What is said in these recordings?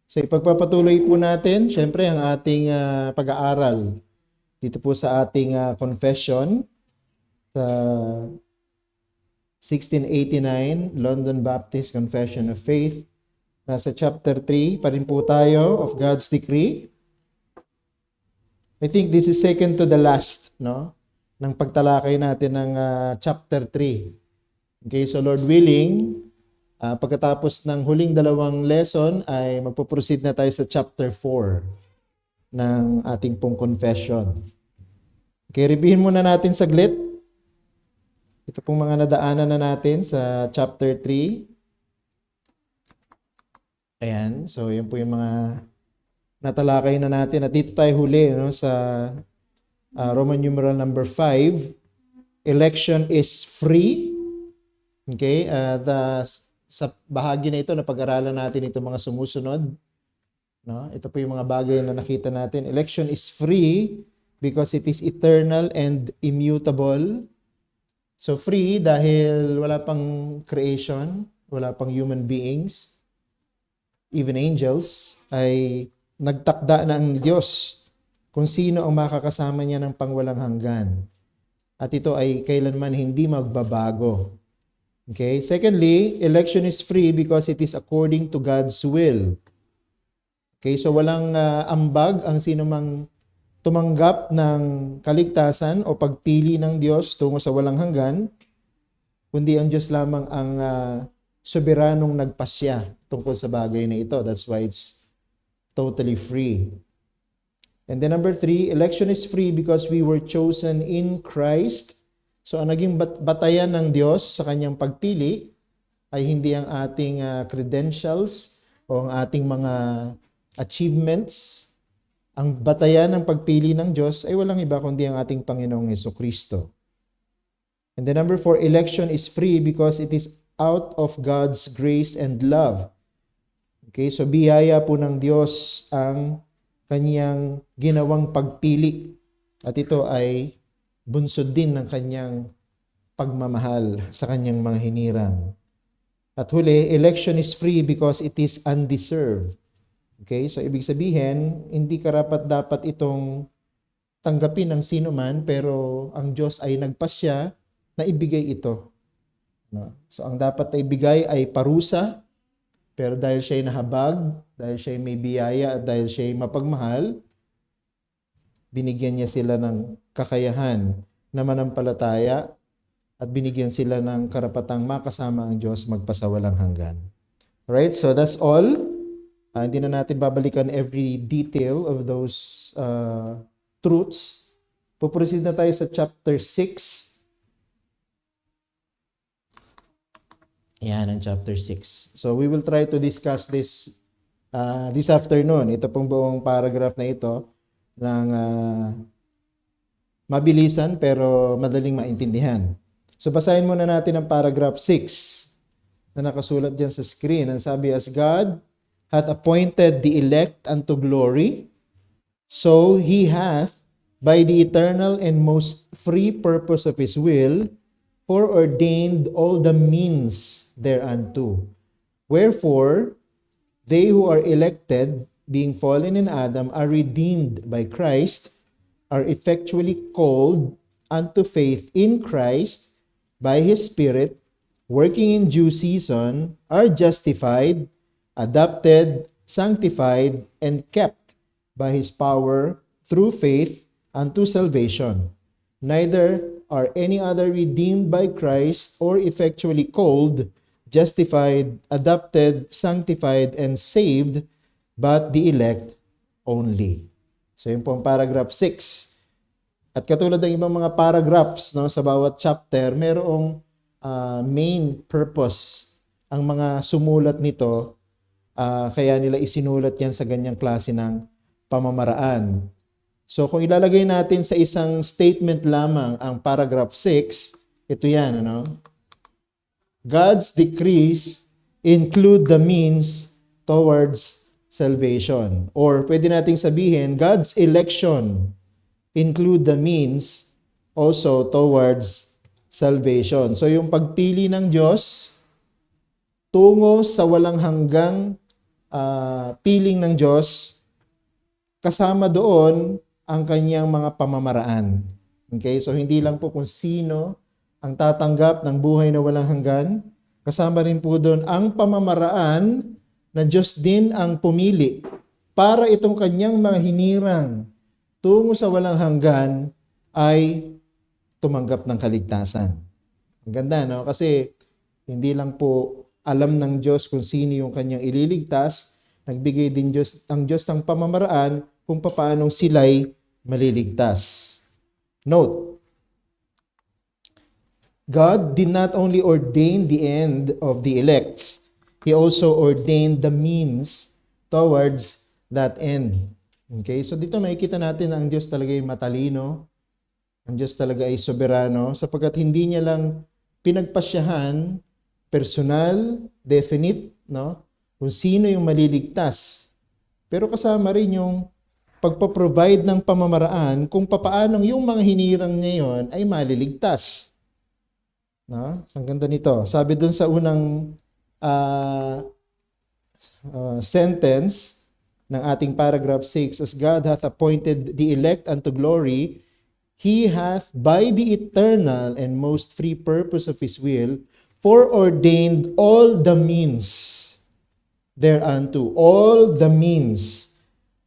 So ipagpapatuloy po natin, syempre, ang ating pag-aaral dito po sa ating confession sa 1689 London Baptist Confession of Faith. Nasa chapter 3 pa rin po tayo of God's Decree. I think this is second to the last, no? Ng pagtalakay natin ng chapter 3. Okay, so Lord willing, pagkatapos ng huling dalawang lesson ay magpo-proceed na tayo sa chapter 4 ng ating pong confession. Okay, reviewin muna natin saglit. Ito pong mga nadaanan na natin sa chapter 3. Ayan, so yun po yung mga natalakay na natin. At dito tayo huli, no, sa Roman numeral number 5. Election is free. Okay, sa bahagi na ito, napag-aralan natin itong mga sumusunod. No? Ito po yung mga bagay na nakita natin. Election is free because it is eternal and immutable. So free dahil wala pang creation, wala pang human beings, even angels, ay nagtakda na ang Diyos kung sino ang makakasama niya ng pangwalang hanggan. At ito ay kailanman hindi magbabago. Okay? Secondly, election is free because it is according to God's will. Okay? So walang ambag ang sino mang tumanggap ng kaligtasan o pagpili ng Diyos tungo sa walang hanggan, kundi ang Diyos lamang ang soberanong nagpasya tungkol sa bagay na ito. That's why it's totally free. And then number 3, election is free because we were chosen in Christ. So ang naging batayan ng Diyos sa kanyang pagpili ay hindi ang ating credentials o ang ating mga achievements. Ang batayan ng pagpili ng Diyos ay walang iba kundi ang ating Panginoong Jesucristo. And then number 4, election is free because it is out of God's grace and love. Okay, so biyaya po ng Diyos ang kanyang ginawang pagpili. At ito ay bunsod din ng kanyang pagmamahal sa kanyang mga hinirang. At huli, election is free because it is undeserved. Okay, so ibig sabihin, hindi karapat-dapat itong tanggapin ng sino man, pero ang Diyos ay nagpasya na ibigay ito. No? So ang dapat na ibigay ay parusa, pero dahil siya'y nahabag, dahil siya'y may biyaya, at dahil siya'y mapagmahal, binigyan niya sila ng kakayahan na manampalataya at binigyan sila ng karapatang makasama ang Diyos magpasawalang hanggan. Alright, so that's all. Hindi na natin babalikan every detail of those truths. Puproceed na tayo sa chapter 6. Yan ang chapter 6. So we will try to discuss this this afternoon. Ito pong buong paragraph na ito ng mabilisan pero madaling maintindihan. So basahin muna natin ang paragraph 6 na nakasulat diyan sa screen. Ang sabi, as God hath appointed the elect unto glory, so He hath, by the eternal and most free purpose of His will, foreordained all the means thereunto. Wherefore, they who are elected, being fallen in Adam, are redeemed by Christ, are effectually called unto faith in Christ by His Spirit, working in due season, are justified, adopted, sanctified, and kept by His power through faith unto salvation. Neither are any other redeemed by Christ or effectually called, justified, adopted, sanctified, and saved, but the elect only. So yun po ang paragraph 6. At katulad ng ibang mga paragraphs, no, sa bawat chapter, mayroong main purpose ang mga sumulat nito. Kaya nila isinulat yan sa ganyang klase ng pamamaraan. So kung ilalagay natin sa isang statement lamang ang paragraph 6, ito yan, ano? God's decrees include the means towards salvation. Or pwede nating sabihin, God's election include the means also towards salvation. So yung pagpili ng Diyos tungo sa walang hanggang piling ng Diyos, kasama doon ang kanyang mga pamamaraan. Okay? So hindi lang po kung sino ang tatanggap ng buhay na walang hanggan, kasama rin po doon ang pamamaraan na Diyos din ang pumili para itong kanyang mga hinirang tungo sa walang hanggan ay tumanggap ng kaligtasan. Ang ganda, no? Kasi hindi lang po alam ng Diyos kung sino yung kanyang ililigtas, nagbigay din ang Diyos ng pamamaraan kung paano sila'y maliligtas. Note, God did not only ordain the end of the elects, He also ordained the means towards that end. Okay? So dito makikita natin na ang Diyos talaga ay matalino, ang Diyos talaga ay soberano, sapagkat hindi niya lang pinagpasyahan, personal, definite, no? Kung sino yung maliligtas. Pero kasama rin yung pagpaprovide ng pamamaraan kung papaanong yung mga hinirang ngayon ay maliligtas. No? So, ang ganda nito. Sabi dun sa unang sentence ng ating paragraph 6, as God hath appointed the elect unto glory, He hath by the eternal and most free purpose of His will foreordained all the means thereunto. All the means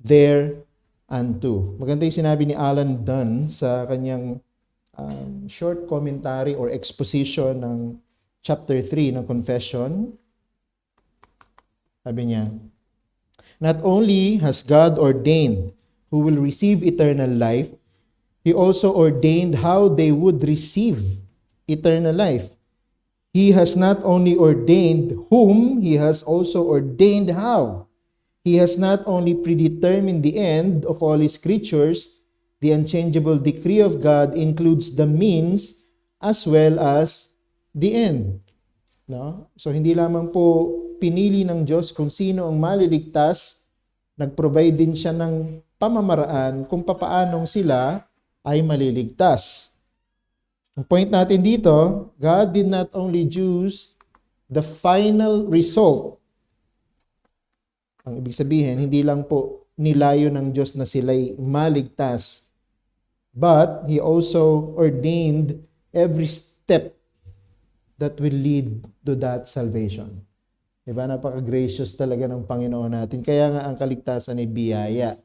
thereunto. Maganda yung sinabi ni Alan Dunn sa kanyang short commentary or exposition ng chapter 3 ng Confession. Sabi niya, not only has God ordained who will receive eternal life, He also ordained how they would receive eternal life. He has not only ordained whom, He has also ordained how. He has not only predetermined the end of all His creatures, the unchangeable decree of God includes the means as well as the end. No? So hindi lamang po pinili ng Diyos kung sino ang maliligtas, nag-provide din siya ng pamamaraan kung papaanong sila ay maliligtas. Ang point natin dito, God did not only choose the final result. Ang ibig sabihin, hindi lang po nilayo ng Diyos na sila'y maligtas, but He also ordained every step that will lead to that salvation. Diba? Napaka-gracious talaga ng Panginoon natin. Kaya nga ang kaligtasan ay biyaya.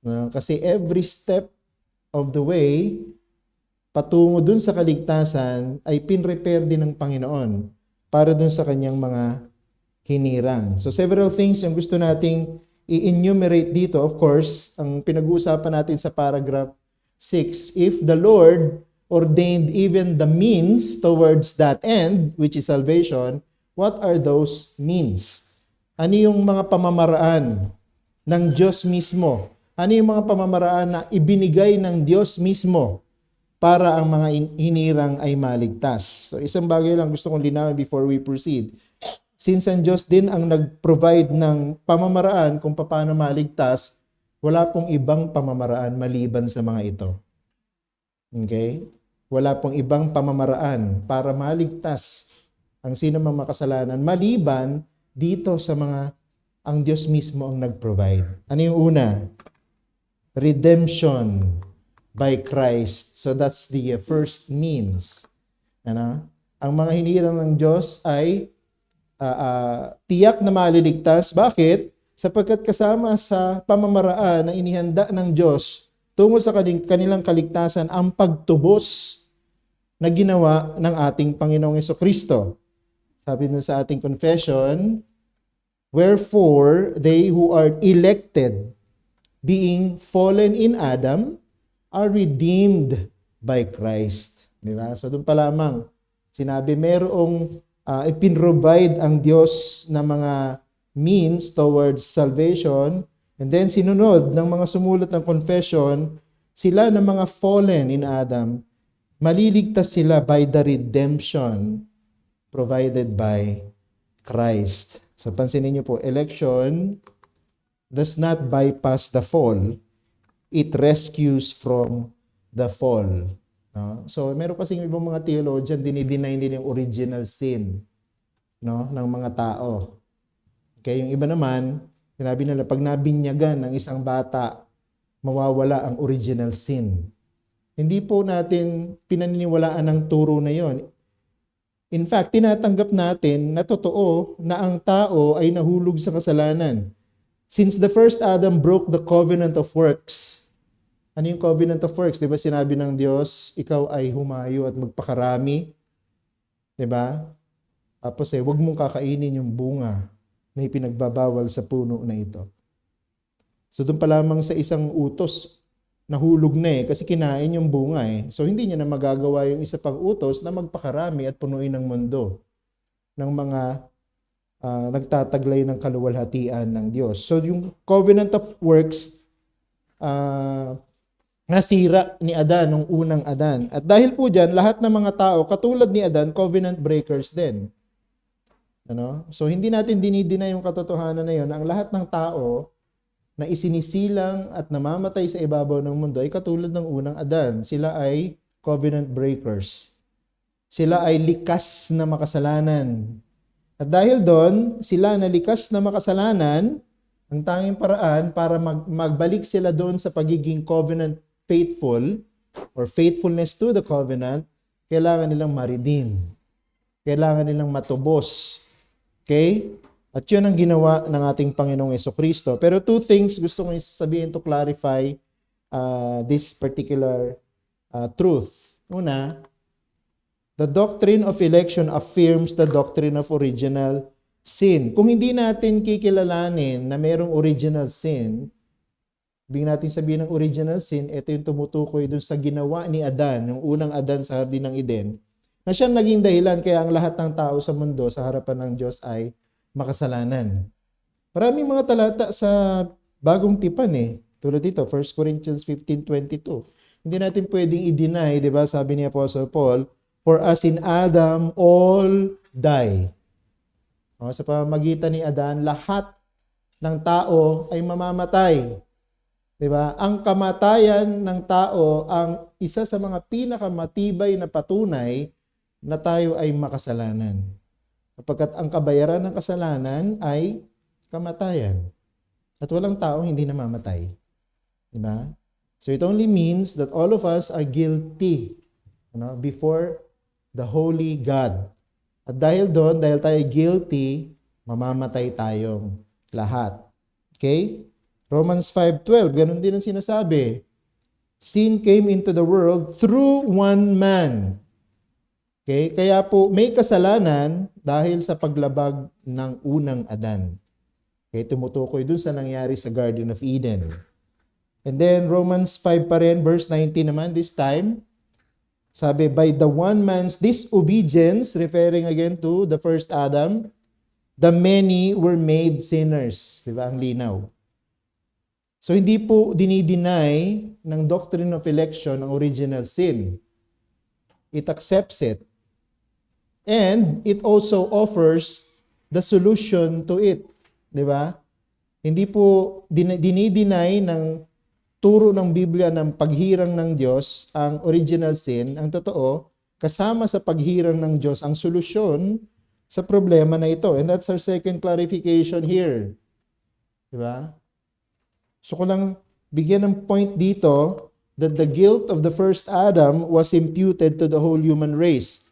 No? Kasi every step of the way, patungo dun sa kaligtasan, ay pinrepare din ng Panginoon para dun sa kanyang mga hinirang. So several things yung gusto nating i-enumerate dito. Of course, ang pinag-uusapan natin sa paragraph 6, if the Lord ordained even the means towards that end, which is salvation, what are those means? Ano yung mga pamamaraan ng Diyos mismo? Ano yung mga pamamaraan na ibinigay ng Diyos mismo para ang mga hinirang ay maligtas? So isang bagay lang gusto kong linawin before we proceed. Since ang Diyos din ang nag-provide ng pamamaraan kung paano maligtas, wala pong ibang pamamaraan maliban sa mga ito. Okay? Wala pong ibang pamamaraan para maligtas ang sino mang makasalanan maliban dito sa mga ang Diyos mismo ang nag-provide. Ano yung una? Redemption by Christ. So that's the first means. Ano? Ang mga hinirang ng Diyos ay tiyak na maliligtas. Bakit? Sapagkat kasama sa pamamaraan na inihanda ng Diyos tungo sa kanilang kaligtasan ang pagtubos na ginawa ng ating Panginoong Jesucristo. Sabi nun sa ating confession, wherefore they who are elected, being fallen in Adam, are redeemed by Christ. Diba? So doon pa lamang, sinabi merong ipinrovide ang Diyos na mga means towards salvation, and then sinunod ng mga sumulat ng confession, sila na mga fallen in Adam, maliligtas sila by the redemption provided by Christ. So pansinin niyo po, election does not bypass the fall. It rescues from the fall. No? So meron kasing ibang mga theologian, dinideny nila yung original sin, no, ng mga tao. Okay, yung iba naman, sinabi nila, pag nabinyagan ng isang bata, mawawala ang original sin. Hindi po natin pinaniniwalaan ang turo na yon. In fact, tinatanggap natin na totoo na ang tao ay nahulog sa kasalanan. Since the first Adam broke the covenant of works. Ano yung covenant of works? Di ba sinabi ng Diyos, ikaw ay humayo at magpakarami? Di ba? Tapos huwag mong kakainin yung bunga na ipinagbabawal sa puno na ito. So doon pa lamang sa isang utos, nahulog na kasi kinain yung bunga So hindi niya na magagawa yung isa pang utos na magpakarami at punuin ng mundo ng mga nagtataglay ng kaluwalhatian ng Diyos. So yung covenant of works, nasira ni Adan nung unang Adan. At dahil po dyan, lahat ng mga tao, katulad ni Adan, covenant breakers din. So hindi natin dinideny yung katotohanan na yun. Ang lahat ng tao na isinisilang at namamatay sa ibabaw ng mundo ay katulad ng unang Adan. Sila ay covenant breakers. Sila ay likas na makasalanan. At dahil doon, sila na likas na makasalanan, ang tanging paraan para magbalik sila doon sa pagiging covenant faithful or faithfulness to the covenant, kailangan nilang ma-redeem. Kailangan nilang matubos. Okay? At yun ang ginawa ng ating Panginoong Jesucristo. Pero two things gusto kong sabihin to clarify this particular truth. Una, the doctrine of election affirms the doctrine of original sin. Kung hindi natin kikilalanin na mayroong original sin, ibig natin sabihin ng original sin, ito yung tumutukoy dun sa ginawa ni Adan, yung unang Adan sa Hardin ng Eden, na siya naging dahilan kaya ang lahat ng tao sa mundo sa harapan ng Diyos ay makasalanan. Maraming mga talata sa bagong tipan Tulad dito, 1 Corinthians 15:22. Hindi natin pwedeng i-deny, di ba? Sabi ni Apostle Paul, for as in Adam, all die. Sa pamamagitan ni Adan, lahat ng tao ay mamamatay. Di ba? Ang kamatayan ng tao ang isa sa mga pinakamatibay na patunay na tayo ay makasalanan. Kapagkat ang kabayaran ng kasalanan ay kamatayan. At walang taong hindi namamatay. Diba? So it only means that all of us are guilty before the holy God. At dahil doon, dahil tayo guilty, mamamatay tayong lahat. Okay? Romans 5:12, ganun din ang sinasabi. Sin came into the world through one man. Okay? Kaya po may kasalanan dahil sa paglabag ng unang Adan. Okay? Tumutukoy dun sa nangyari sa Garden of Eden. And then Romans 5 pa rin, verse 19 naman, this time, sabi, by the one man's disobedience, referring again to the first Adam, the many were made sinners. Diba? Ang linaw. So hindi po dinideny ng doctrine of election ang original sin. It accepts it. And it also offers the solution to it. Di ba? Hindi po dinideny ng turo ng Biblia ng paghirang ng Diyos ang original sin. Ang totoo, kasama sa paghirang ng Diyos ang solusyon sa problema na ito. And that's our second clarification here. Di ba? So ko lang bigyan ng point dito that the guilt of the first Adam was imputed to the whole human race.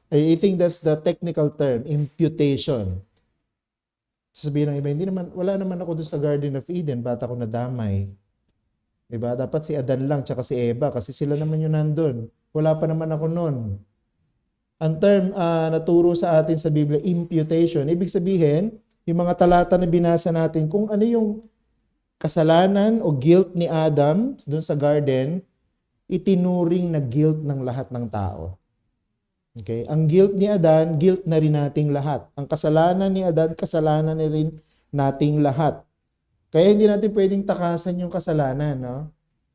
I think that's the technical term, imputation. Sabihin ng iba, wala naman ako doon sa Garden of Eden, ba't ako nadamay? Diba? Dapat si Adan lang, tsaka si Eva, kasi sila naman yung nandun. Wala pa naman ako nun. Ang term naturo sa atin sa Biblia, imputation, ibig sabihin, yung mga talata na binasa natin, kung ano yung kasalanan o guilt ni Adam doon sa garden, itinuring na guilt ng lahat ng tao. Okay? Ang guilt ni Adan, guilt na rin nating lahat. Ang kasalanan ni Adan, kasalanan na rin nating lahat. Kaya hindi natin pwedeng takasan yung kasalanan, no?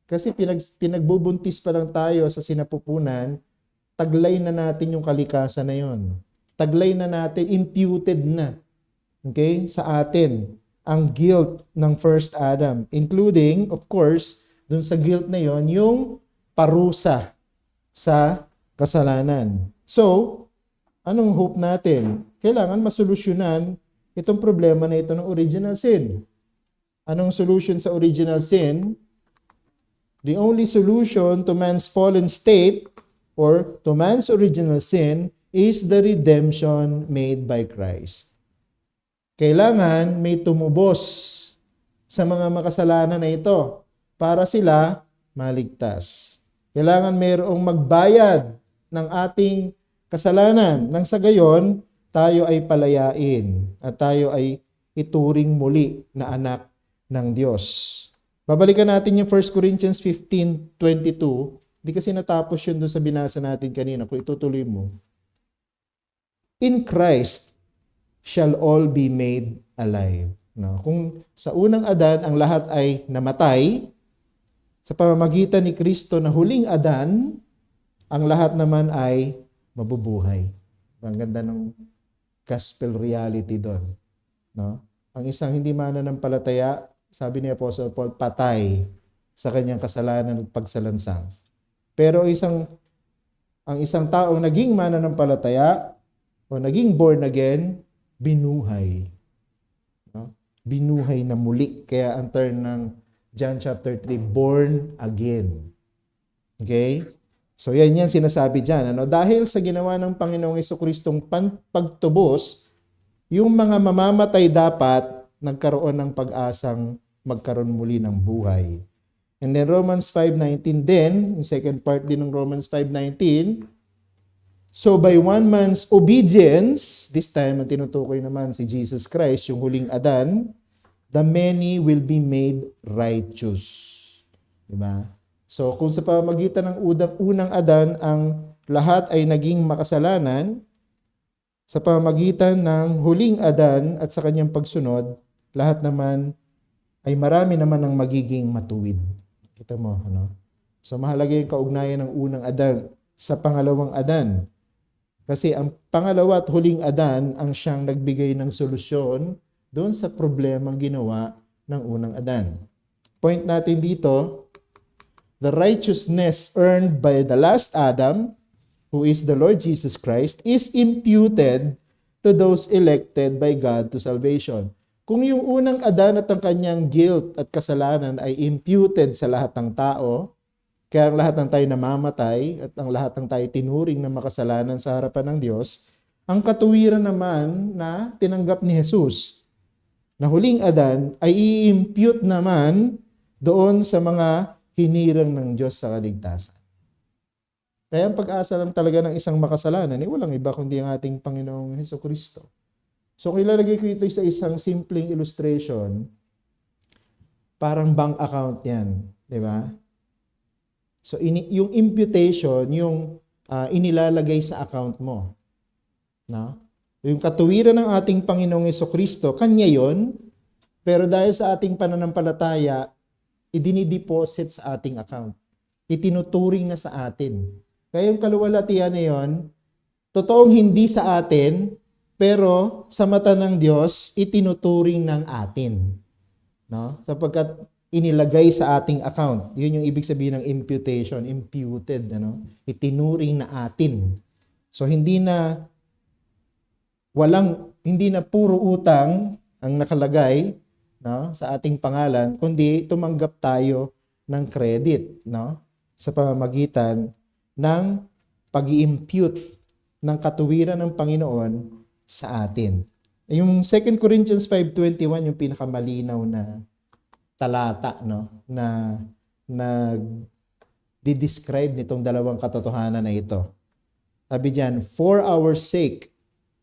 Kasi pinagbubuntis pa lang tayo sa sinapupunan, taglay na natin yung kalikasan na yon. Taglay na natin, imputed na. Okay? Sa atin, ang guilt ng first Adam, including, of course, dun sa guilt na yon, yung parusa sa kasalanan. So, anong hope natin? Kailangan masolusyonan itong problema na ito ng original sin. Anong solution sa original sin? The only solution to man's fallen state or to man's original sin is the redemption made by Christ. Kailangan may tumubos sa mga makasalanan na ito para sila maligtas. Kailangan mayroong magbayad ng ating kasalanan nang sa gayon tayo ay palayain at tayo ay ituring muli na anak ng Diyos. Babalikan natin yung 1 Corinthians 15:22. Hindi kasi natapos yun doon sa binasa natin kanina. Kung itutuloy mo. In Christ shall all be made alive. No? Kung sa unang Adan ang lahat ay namatay, sa pamamagitan ni Kristo na huling Adan, ang lahat naman ay mabubuhay. Ang ganda ng gospel reality doon. No? Ang isang hindi mananampalataya, sabi ni Apostle Paul, patay sa kanyang kasalanan at pagsalansang. Pero ang isang taong naging mananampalataya o naging born again, binuhay. No? Binuhay na muli. Kaya ang term ng John chapter 3, born again. Okay? So yan sinasabi dyan. Ano? Dahil sa ginawa ng Panginoong Jesucristong pagtubos, yung mga mamamatay dapat nagkaroon ng pag-asang magkaroon muli ng buhay. And then Romans 5:19 din, yung second part din ng Romans 5:19, so by one man's obedience, this time ang tinutukoy naman si Jesus Christ, yung huling Adan, the many will be made righteous. Diba? So kung sa pamamagitan ng unang Adan ang lahat ay naging makasalanan, sa pamamagitan ng huling Adan at sa kanyang pagsunod, lahat naman ay marami naman ang magiging matuwid. Kita mo, ano? So mahalaga yung kaugnayan ng unang Adan sa pangalawang Adan. Kasi ang pangalawa at huling Adan ang siyang nagbigay ng solusyon doon sa problemang ginawa ng unang Adan. Point natin dito, the righteousness earned by the last Adam, who is the Lord Jesus Christ, is imputed to those elected by God to salvation. Kung yung unang Adan at ang kanyang guilt at kasalanan ay imputed sa lahat ng tao, kaya ang lahat ng tayo namamatay at ang lahat ng tayo tinuring na makasalanan sa harapan ng Diyos, ang katuwiran naman na tinanggap ni Jesus na huling Adan ay i-impute naman doon sa mga hinirang ng Diyos sa kaligtasan. Kaya ang pag-asa lang talaga ng isang makasalanan ay walang iba kundi ang ating Panginoong Jesucristo. So, kung ilalagay ko ito sa isang simpleng illustration, parang bank account yan. Di ba? So, yung imputation, yung inilalagay sa account mo. No? Yung katuwiran ng ating Panginoong Jesucristo, kanya yon, pero dahil sa ating pananampalataya, idinideposit sa ating account. Itinuturing na sa atin. Kaya yung kaluwalhatian na yon, totoong hindi sa atin, pero sa mata ng Diyos, itinuturing ng atin. No? Sapagkat inilagay sa ating account. Yun yung ibig sabihin ng imputation, imputed, ano? Itinuring na atin. So hindi na puro utang ang nakalagay, no, sa ating pangalan, kundi tumanggap tayo ng credit, no, sa pamamagitan ng pag-i-impute ng katuwiran ng Panginoon sa atin. Yung 2 Corinthians 5:21 yung pinakamalinaw na talata, no, na di-describe nitong dalawang katotohanan na ito. Sabi diyan, for our sake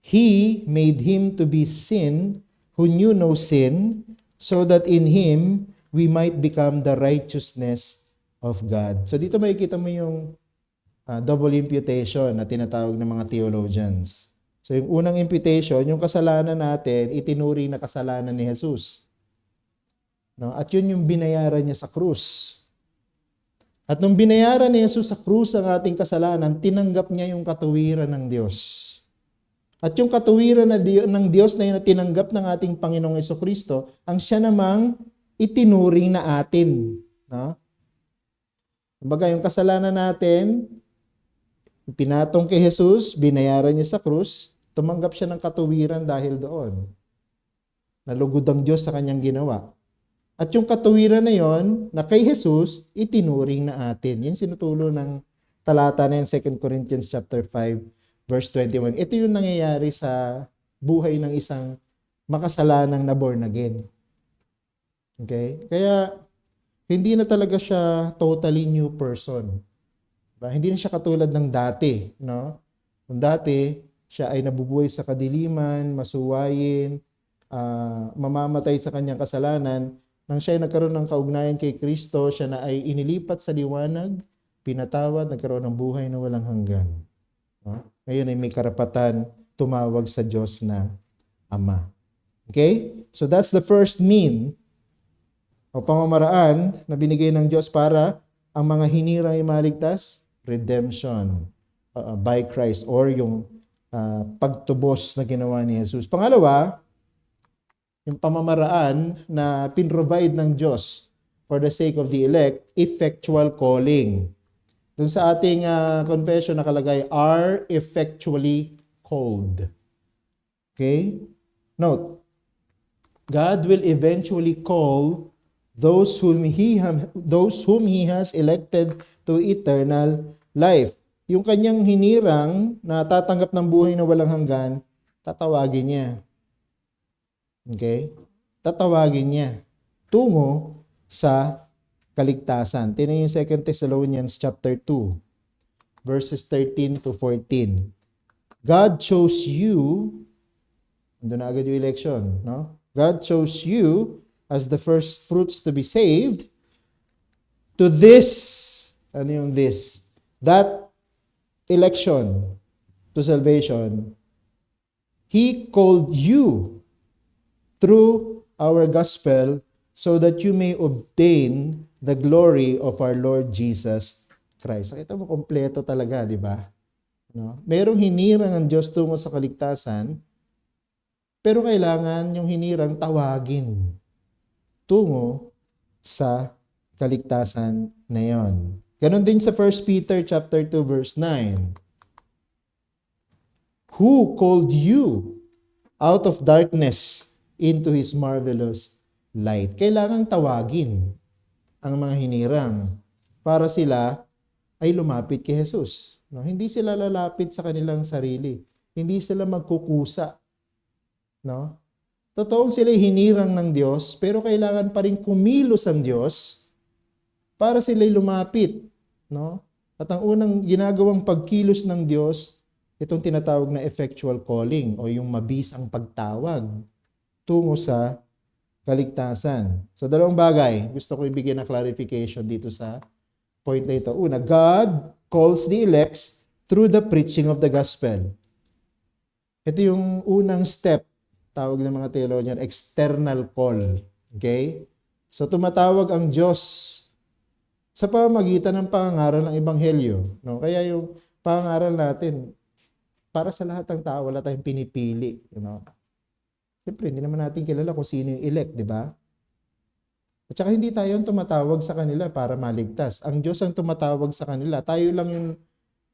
He made him to be sin who knew no sin, so that in him we might become the righteousness of God. So dito makikita mo yung double imputation na tinatawag ng mga theologians. So yung unang imputation, yung kasalanan natin, itinuring na kasalanan ni Jesus. No? At yun yung binayaran niya sa krus. At nung binayaran ni Jesus sa krus ang ating kasalanan, tinanggap niya yung katuwiran ng Diyos. At yung katuwiran ng Diyos na yun na tinanggap ng ating Panginoong Jesucristo, ang siya namang itinuring na atin. No? Kumbaga, yung kasalanan natin, pinatong kay Jesus, binayaran niya sa krus, tumanggap siya ng katuwiran dahil doon. Nalugod ang Diyos sa kanyang ginawa. At yung katuwiran na yon na kay Jesus, itinuring na atin. Yan sinutulo ng talata na yan, 2 Corinthians chapter 5, verse 21. Ito yung nangyayari sa buhay ng isang makasalanang na born again. Okay? Kaya, hindi na talaga siya totally new person. Diba? Hindi na siya katulad ng dati. No? Kung dati, siya ay nabubuhay sa kadiliman, masuwayin, mamamatay sa kanyang kasalanan. Nang siya ay nagkaroon ng kaugnayan kay Kristo, siya na ay inilipat sa liwanag, pinatawad, nagkaroon ng buhay na walang hanggan. No? Ngayon ay may karapatan tumawag sa Diyos na Ama. Okay? So that's the first mean o pamamaraan na binigay ng Diyos para ang mga hinirang ay maligtas, redemption by Christ or yung pagtubos na ginawa ni Jesus. Pangalawa, yung pamamaraan na pinrovide ng Diyos for the sake of the elect, effectual calling. Doon sa ating confession nakalagay, are effectually called. Okay? Note, God will eventually call those whom He has elected to eternal life. Yung kanyang hinirang na tatanggap ng buhay na walang hanggan, tatawagin niya. Okay? Tatawagin niya tungo sa kaligtasan. Tingnan yung 2 Thessalonians chapter 2, verses 13 to 14. God chose you, andun na agad yung election, no? God chose you as the first fruits to be saved to this, ano yung this? That election to salvation, He called you through our gospel so that you may obtain the glory of our Lord Jesus Christ. Nakita mo, kompleto talaga, di ba? No? Merong hinirang ang Diyos tungo sa kaligtasan, pero kailangan yung hinirang tawagin tungo sa kaligtasan na yon. Ganon din sa 1 Peter chapter 2 verse 9. Who called you out of darkness into His marvelous light? Kailangan tawagin ang mga hinirang para sila ay lumapit kay Jesus. No? Hindi sila lalapit sa kanilang sarili. Hindi sila magkukusa. No? Totoong sila hinirang ng Diyos, pero kailangan pa rin kumilos ang Diyos para sila'y lumapit. No? At ang unang ginagawang pagkilos ng Diyos, itong tinatawag na effectual calling o yung mabisang pagtawag tungo sa kaligtasan. So, dalawang bagay. Gusto ko ibigay na clarification dito sa point na ito. Una, God calls the elects through the preaching of the gospel. Ito yung unang step, tawag ng mga theologian, external call. Okay? So, tumatawag ang Diyos sa pamamagitan ng pangangaral ng Ebanghelyo. No? Kaya yung pangangaral natin, para sa lahat ng tao, wala tayong pinipili. You know? Siyempre, hindi naman natin kilala kung sino yung elect, di ba? At saka hindi tayo yung tumatawag sa kanila para maligtas. Ang Diyos ang tumatawag sa kanila. Tayo lang yung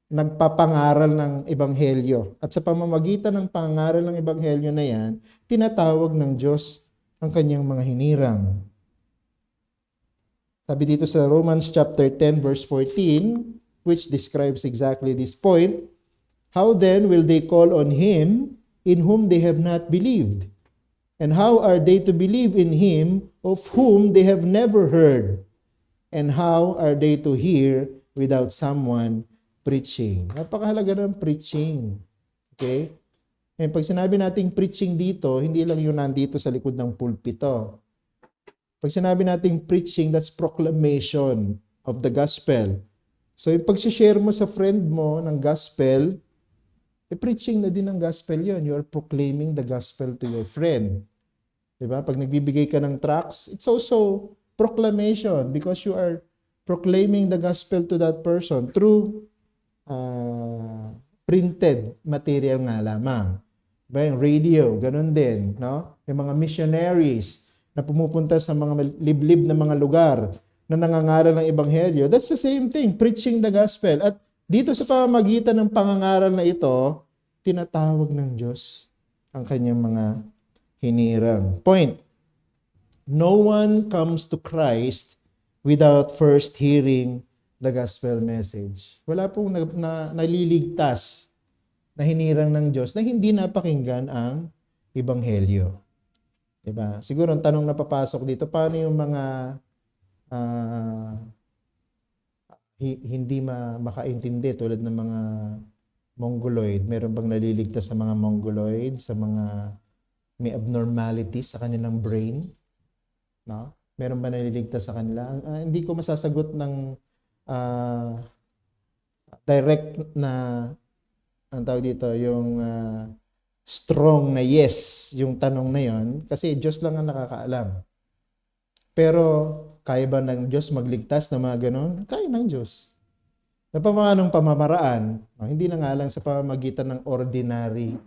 nagpapangaral ng Ebanghelyo. At sa pamamagitan ng pangaral ng Ebanghelyo na yan, tinatawag ng Diyos ang kanyang mga hinirang. Sabi dito sa Romans chapter 10 verse 14, which describes exactly this point, how then will they call on Him in whom they have not believed? And how are they to believe in Him of whom they have never heard? And how are they to hear without someone preaching? Napakahalaga ng preaching. Okay? And pag sinabi nating preaching dito, hindi lang yun nandito sa likod ng pulpito. Pag sinabi nating preaching, that's proclamation of the gospel. So yung pag-share mo sa friend mo ng gospel, preaching na din ng gospel yun. You are proclaiming the gospel to your friend. Diba? Pag nagbibigay ka ng tracts, it's also proclamation because you are proclaiming the gospel to that person through printed material nga lamang. Diba? Yung radio, ganun din. No? Yung mga missionaries na pumupunta sa mga liblib na mga lugar na nangangaral ng Ebanghelyo, that's the same thing, preaching the gospel. At dito sa pamamagitan ng pangangaral na ito, tinatawag ng Diyos ang kanyang mga hinirang. Point. No one comes to Christ without first hearing the gospel message. Wala pong naliligtas na hinirang ng Diyos na hindi napakinggan ang ebanghelyo. Diba? Siguro ang tanong na papasok dito, paano yung mga hindi makaintindi tulad ng mga Mongoloid? Meron bang naliligtas sa mga Mongoloid, sa mga may abnormalities sa kanilang brain? No? Meron ba naliligtas sa kanila? Hindi ko masasagot ng direct na ang tawag dito, yung strong na yes, yung tanong na yon, kasi Diyos lang ang nakakaalam. Pero kaya ba ng Diyos magligtas na mga ganon? Kaya ng Diyos. Na pamanong pamamaraan, hindi na nga lang sa pamamagitan ng ordinary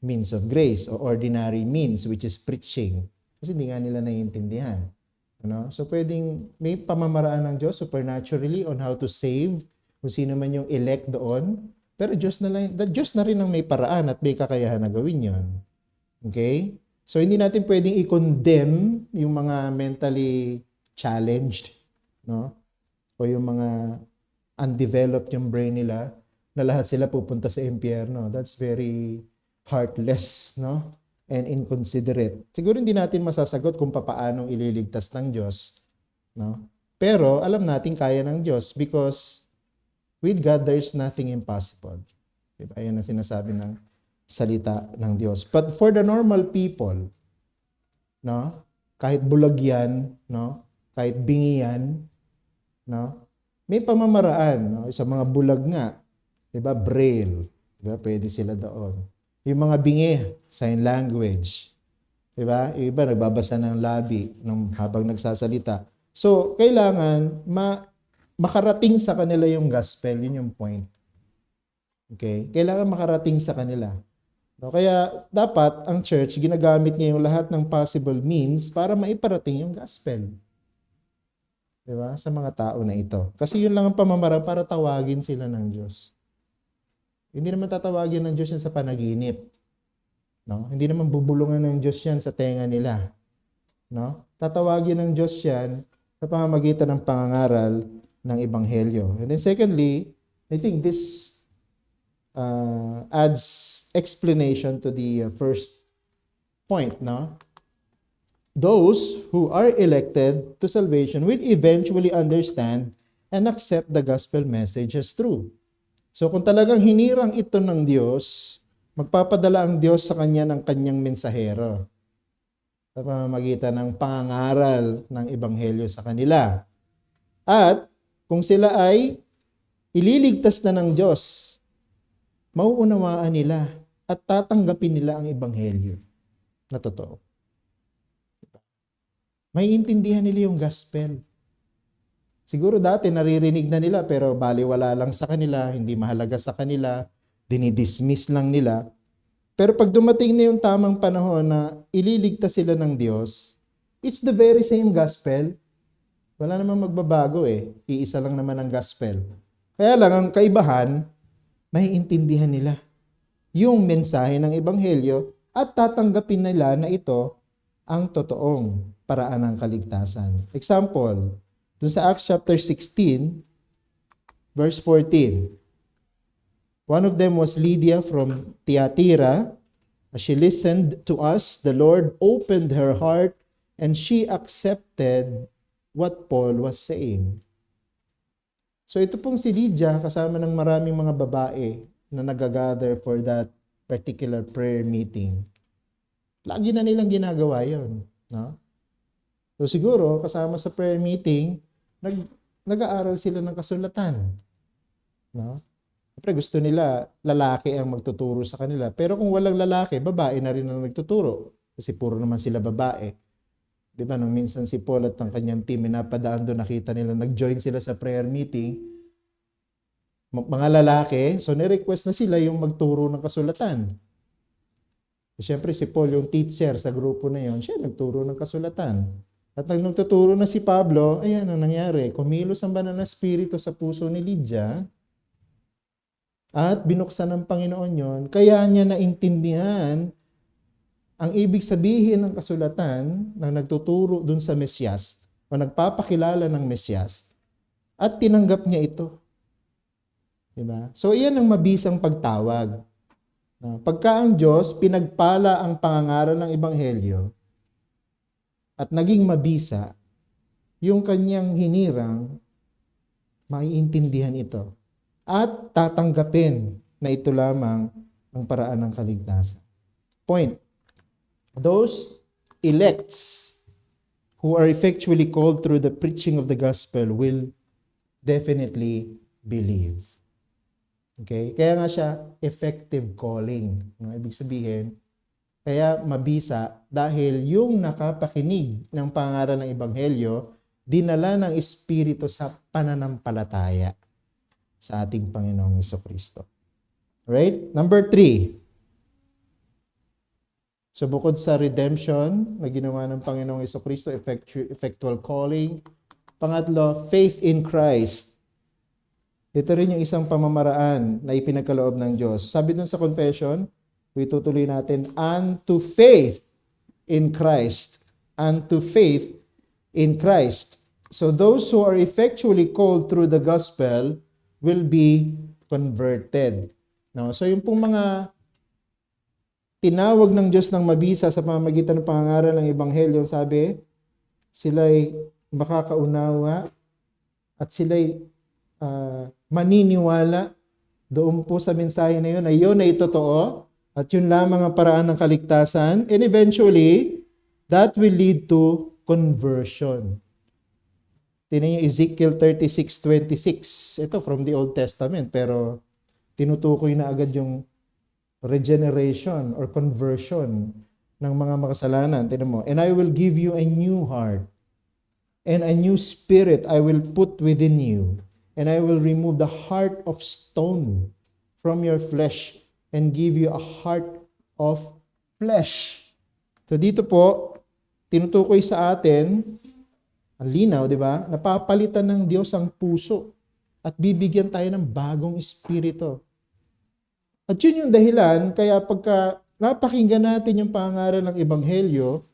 means of grace o ordinary means which is preaching. Kasi hindi nga nila naiintindihan. So pwedeng may pamamaraan ng Diyos supernaturally on how to save kung sino man yung elect doon. Pero Diyos na rin ang may paraan at may kakayahan na gawin yon. Okay? So hindi natin pwedeng i-condemn yung mga mentally challenged, no? O yung mga undeveloped yung brain nila na lahat sila pupunta sa impyerno. That's very heartless, no? And inconsiderate. Siguro hindi natin masasagot kung papaanong ililigtas ng Diyos, no? Pero alam natin kaya ng Diyos because with God there's nothing impossible. Diba? Ayan ang sinasabi ng salita ng Diyos. But for the normal people, no? Kahit bulag yan, no? Kahit bingi yan, no? May pamamaraan, no? Sa mga bulag nga, 'di ba? Braille, 'di ba? Pwede sila doon. Yung mga bingi, sign language. 'Di ba? Yung iba nagbabasa ng labi habang nagsasalita. So, kailangan makarating sa kanila yung gospel, yun yung point. Okay? Kailangan makarating sa kanila. No? Kaya dapat ang church ginagamit niya yung lahat ng possible means para maiparating yung gospel. 'Di ba? Sa mga tao na ito. Kasi yun lang ang pamamaraan para tawagin sila ng Diyos. Hindi naman tatawagin ng Diyos yan sa panaginip. No? Hindi naman bubulungan ng Diyos yan sa tenga nila. No? Tatawagin ng Diyos yan sa pamamagitan ng pangangaral ng ebanghelyo. And then secondly, I think this adds explanation to the first point. No? Those who are elected to salvation will eventually understand and accept the gospel message as true. So kung talagang hinirang ito ng Diyos, magpapadala ang Diyos sa kanya ng kanyang mensahero sa pamamagitan ng pangangaral ng ebanghelyo sa kanila. At kung sila ay ililigtas na ng Diyos, mauunawaan nila at tatanggapin nila ang ebanghelyo na totoo. May intindihan nila yung gospel. Siguro dati naririnig na nila pero baliwala lang sa kanila, hindi mahalaga sa kanila, dinidismiss lang nila. Pero pag dumating na yung tamang panahon na ililigtas sila ng Diyos, it's the very same gospel. Wala namang magbabago eh. Iisa lang naman ang gospel. Kaya lang ang kaibahan, may intindihan nila yung mensahe ng ebanghelyo at tatanggapin nila na ito ang totoong paraan ng kaligtasan. Example, dun sa Acts chapter 16, verse 14. One of them was Lydia from Thyatira. As she listened to us, the Lord opened her heart and she accepted what Paul was saying. So ito pong si Lydia, kasama ng maraming mga babae na nagagather for that particular prayer meeting. Lagi na nilang ginagawa yon, no? So siguro, kasama sa prayer meeting, nag-aaral sila ng kasulatan. No? Siyempre gusto nila lalaki ang magtuturo sa kanila. Pero kung walang lalaki, babae na rin ang nagtuturo. Kasi puro naman sila babae. Di ba? Nung minsan si Paul at ang kanyang team, minapadaan doon, nakita nila, nag-join sila sa prayer meeting. Mga lalaki, so ni-request na sila yung magturo ng kasulatan. Siyempre si Paul, yung teacher sa grupo na yon, siya nagturo ng kasulatan. At nang nagtuturo na si Pablo, ayan ang nangyari. Kumilos ang banal na espiritu sa puso ni Lydia at binuksan ng Panginoon yon. Kaya niya naintindihan Ang ibig sabihin ng kasulatan na nagtuturo dun sa Mesyas o nagpapakilala ng Mesyas at tinanggap niya ito. Diba? So, iyan ang mabisang pagtawag. Pagka ang Diyos pinagpala ang pangangaral ng Ebanghelyo at naging mabisa, yung kanyang hinirang, maiintindihan ito at tatanggapin na ito lamang ang paraan ng kaligtasan. Point. Those elects who are effectually called through the preaching of the gospel will definitely believe. Okay? Kaya nga siya effective calling. Ibig sabihin, kaya mabisa dahil yung nakapakinig ng pangaral ng Ebanghelyo, dinala ng Espiritu sa pananampalataya sa ating Panginoong Jesucristo. Right? Number 3. So bukod sa redemption na ginawa ng Panginoong Jesucristo, effectual calling. Pangatlo, faith in Christ. Ito rin yung isang pamamaraan na ipinagkaloob ng Diyos. Sabi dun sa confession, itutuloy natin, unto faith in Christ. Unto faith in Christ. So those who are effectually called through the gospel will be converted. No? So yung pong mga tinawag ng Diyos ng mabisa sa pamamagitan ng pangangaral ng Ebanghelyo, sabi, sila'y makakaunawa at sila'y maniniwala doon po sa mensahe na yun ay totoo at yun lamang ang paraan ng kaligtasan, and eventually that will lead to conversion. Tingnan niyo Ezekiel 36:26. Ito from the Old Testament, pero tinutukoy na agad yung regeneration or conversion ng mga makasalanan. Tingnan mo, and I will give you a new heart, and a new spirit I will put within you, and I will remove the heart of stone from your flesh and give you a heart of flesh. So dito po, tinutukoy sa atin, ang linaw, di ba? Napapalitan ng Diyos ang puso at bibigyan tayo ng bagong espiritu. At yun yung dahilan, kaya pagka napakinggan natin yung pangaral ng Ebanghelyo,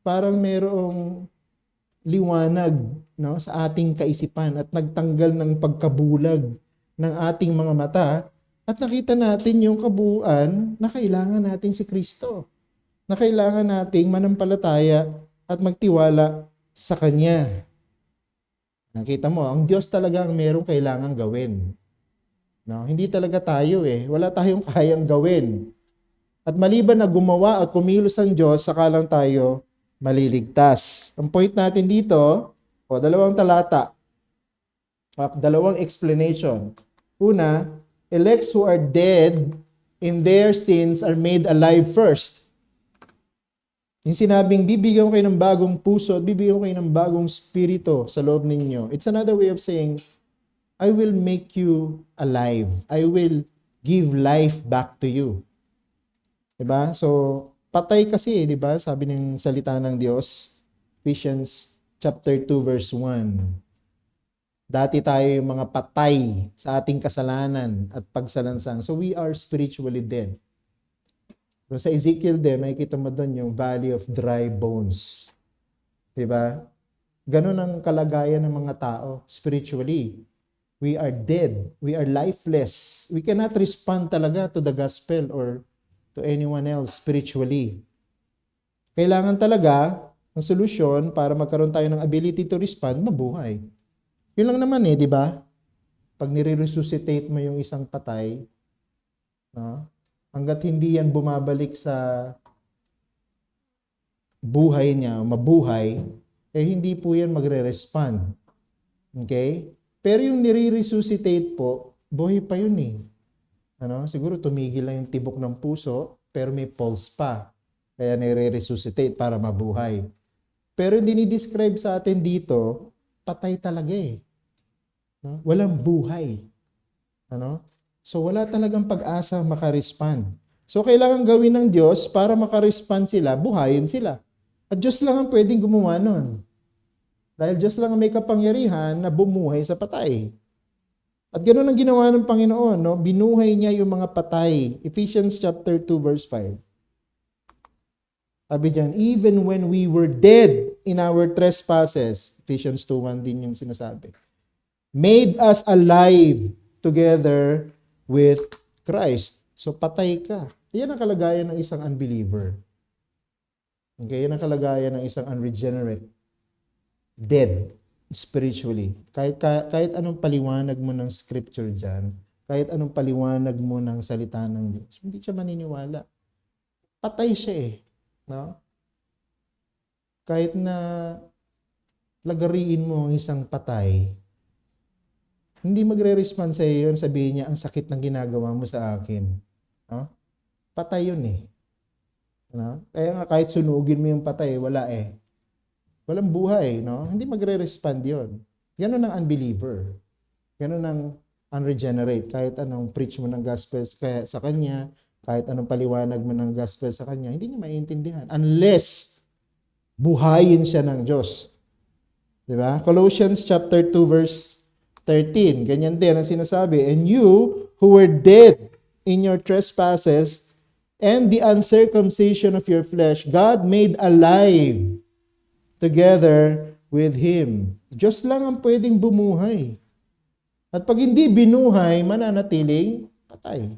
parang merong liwanag, no, sa ating kaisipan at nagtanggal ng pagkabulag ng ating mga mata at nakita natin yung kabuuan na kailangan natin si Kristo, na kailangan nating manampalataya at magtiwala sa Kanya. Nakita mo, ang Diyos talaga ang merong kailangan gawin. No? Hindi talaga tayo Wala tayong kayang gawin. At maliban na gumawa at kumilos ang Diyos, saka lang tayo maliligtas. Ang point natin dito, dalawang talata, dalawang explanation. Una, elects who are dead in their sins are made alive first. Yung sinabing, bibigyan ko kayo ng bagong puso at bibigyan ko kayo ng bagong spirito sa loob ninyo. It's another way of saying, I will make you alive. I will give life back to you. Diba? So, patay kasi, diba? Sabi ng salita ng Diyos, Ephesians chapter 2 verse 1. Dati tayo yung mga patay sa ating kasalanan at pagsalansang. So, we are spiritually dead. So, sa Ezekiel din, makikita mo doon yung valley of dry bones. Diba? Ganun ang kalagayan ng mga tao spiritually. We are dead. We are lifeless. We cannot respond talaga to the gospel or to anyone else spiritually. Kailangan talaga ang solusyon para magkaroon tayo ng ability to respond, mabuhay. Yun lang naman di ba? Pag nire-resuscitate mo yung isang patay, no? Hanggat hindi yan bumabalik sa buhay niya, mabuhay, hindi po yan magre-respond. Okay? Pero yung nire-resuscitate po, buhay pa yun Siguro tumigil lang yung tibok ng puso, pero may pulse pa. Kaya nire-resuscitate para mabuhay. Pero hindi ni-describe sa atin dito, patay talaga No? Walang buhay. So wala talagang pag-asa makarespond. So kailangan gawin ng Diyos para makarespond sila, buhayin sila. At Diyos lang ang pwedeng gumawa nun. Dahil Diyos lang ang may kapangyarihan na bumuhay sa patay. At ganoon ang ginawa ng Panginoon, binuhay niya yung mga patay. Ephesians chapter 2 verse 5. Sabi diyan, even when we were dead in our trespasses, Ephesians 2:1 din yung sinasabi, made us alive together with Christ. So patay ka. Yan ang kalagayan ng isang unbeliever. Okay, yan ang kalagayan ng isang unregenerate. Dead spiritually. Kahit anong paliwanag mo ng scripture dyan, kahit anong paliwanag mo ng salita ng Diyos, hindi siya maniniwala. Patay siya eh. No? Kahit na lagariin mo ang isang patay, hindi magre-respond sa iyo yun, sabihin niya, ang sakit ng ginagawa mo sa akin. No? Patay yun eh. No? Kaya nga kahit sunugin mo yung patay, wala eh. Walang buhay, no? Hindi magre-respond yun. Ganun ang unbeliever. Ganun ang unregenerate. Kahit anong preach mo ng gospel sa kanya, kahit anong paliwanag mo ng gospel sa kanya, hindi niya maintindihan. Unless buhayin siya ng Diyos. Diba? Colossians chapter 2 verse 13. Ganyan din ang sinasabi. And you who were dead in your trespasses and the uncircumcision of your flesh, God made alive together with Him. Diyos lang ang pwedeng bumuhay. At pag hindi binuhay, mananatiling patay.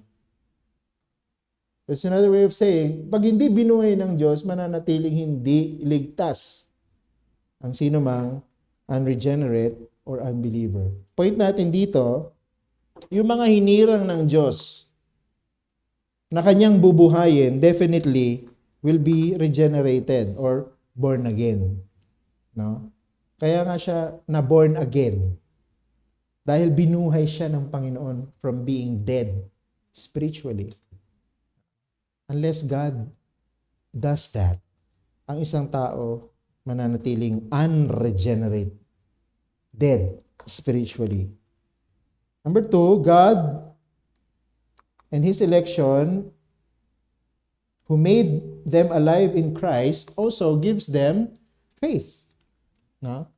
That's another way of saying, pag hindi binuhay ng Diyos, mananatiling hindi ligtas ang sino mang unregenerate or unbeliever. Point natin dito, yung mga hinirang ng Diyos na kanyang bubuhayin, definitely will be regenerated or born again. No? Kaya nga siya na born again. Dahil binuhay siya ng Panginoon from being dead spiritually. Unless God does that, ang isang tao mananatiling unregenerate, dead spiritually. Number 2, God and His election, who made them alive in Christ, also gives them faith. No?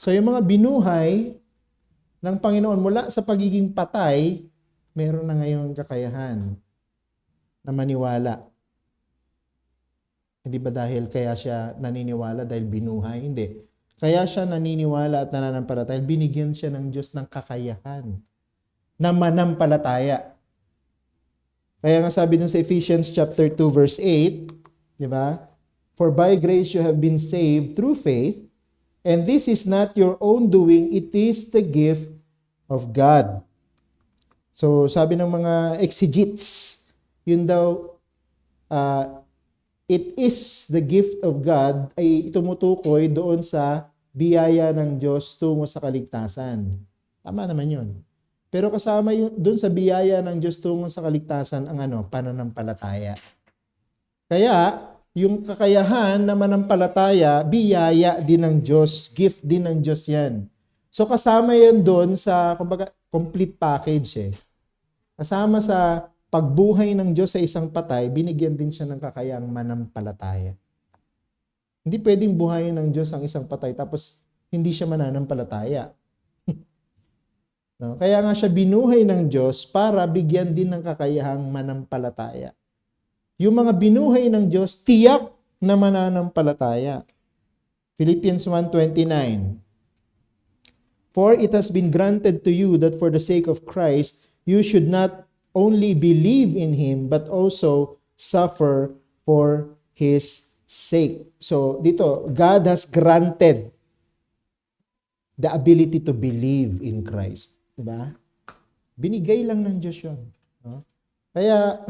So yung mga binuhay ng Panginoon mula sa pagiging patay, meron na ngayong kakayahan na maniwala. Hindi ba dahil kaya siya naniniwala dahil binuhay? Hindi. Kaya siya naniniwala at nananampalataya, binigyan siya ng Diyos ng kakayahan na manampalataya. Kaya nga sabi dun sa Ephesians chapter 2 verse 8, di ba? For by grace you have been saved through faith, and this is not your own doing, it is the gift of God. So sabi ng mga exegetes, yun daw, it is the gift of God ay tumutukoy doon sa biyaya ng Diyos tungo sa kaligtasan. Tama naman yun. Pero kasama yun, doon sa biyaya ng Diyos tungo sa kaligtasan ang pananampalataya. Kaya, yung kakayahan na manampalataya, biyaya din ng Diyos, gift din ng Diyos yan. So kasama yan doon sa, kumbaga, complete package eh. Kasama sa pagbuhay ng Diyos sa isang patay, binigyan din siya ng kakayang manampalataya. Hindi pwedeng buhayin ng Diyos ang isang patay tapos hindi siya mananampalataya. No? Kaya nga siya binuhay ng Diyos para bigyan din ng kakayahang manampalataya. Yung mga binuhay ng Diyos, tiyak na mananampalataya. Philippians 1:29. For it has been granted to you that for the sake of Christ, you should not only believe in Him, but also suffer for His sake. So, dito, God has granted the ability to believe in Christ. Diba? Binigay lang ng Diyos yun. No? Kaya,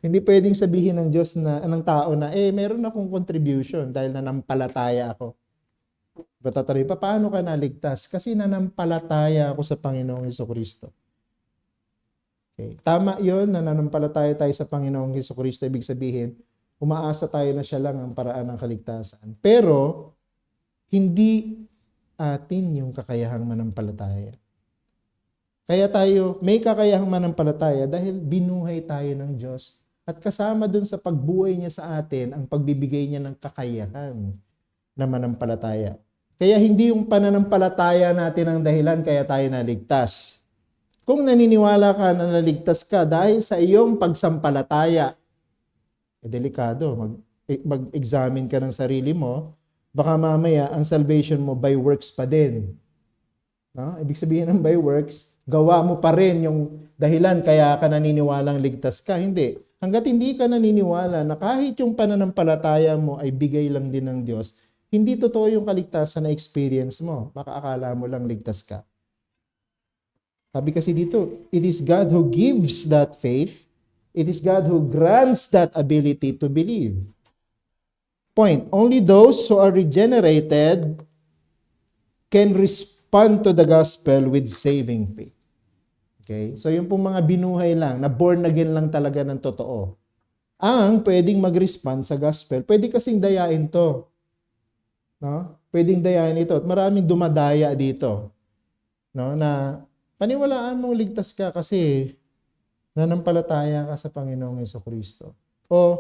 hindi pwedeng sabihin ng Diyos na, ng tao na, meron akong contribution dahil nanampalataya ako. Batatanong, paano ka naligtas? Kasi nanampalataya ako sa Panginoong Jesucristo. Okay. Tama yun, nananampalataya tayo sa Panginoong Jesucristo. Ibig sabihin, umaasa tayo na siya lang ang paraan ng kaligtasan. Pero, hindi atin yung kakayahang manampalataya. Kaya tayo, may kakayahang manampalataya dahil binuhay tayo ng Diyos. At kasama dun sa pagbuhay niya sa atin, ang pagbibigay niya ng kakayahan na manampalataya. Kaya hindi yung pananampalataya natin ang dahilan kaya tayo naligtas. Kung naniniwala ka na naligtas ka dahil sa iyong pagsampalataya, delikado. mag-examine ka ng sarili mo, baka mamaya ang salvation mo by works pa din. No? Ibig sabihin ng by works, gawa mo pa rin yung dahilan kaya ka naniniwalang ligtas ka. Hindi. Hanggat hindi ka naniniwala na kahit yung pananampalataya mo ay bigay lang din ng Diyos, hindi totoo yung kaligtasan na experience mo. Baka akala mo lang ligtas ka. Sabi kasi dito, it is God who gives that faith. It is God who grants that ability to believe. Point, only those who are regenerated can respond to the gospel with saving faith. Okay? So yung pong mga binuhay lang, na born again lang talaga ng totoo, ang pwedeng mag-respond sa gospel, pwede kasing dayain to. No? Pwedeng dayain ito. At maraming dumadaya dito. No? Na paniwalaan mong ligtas ka kasi nanampalataya ka sa Panginoong Jesucristo. O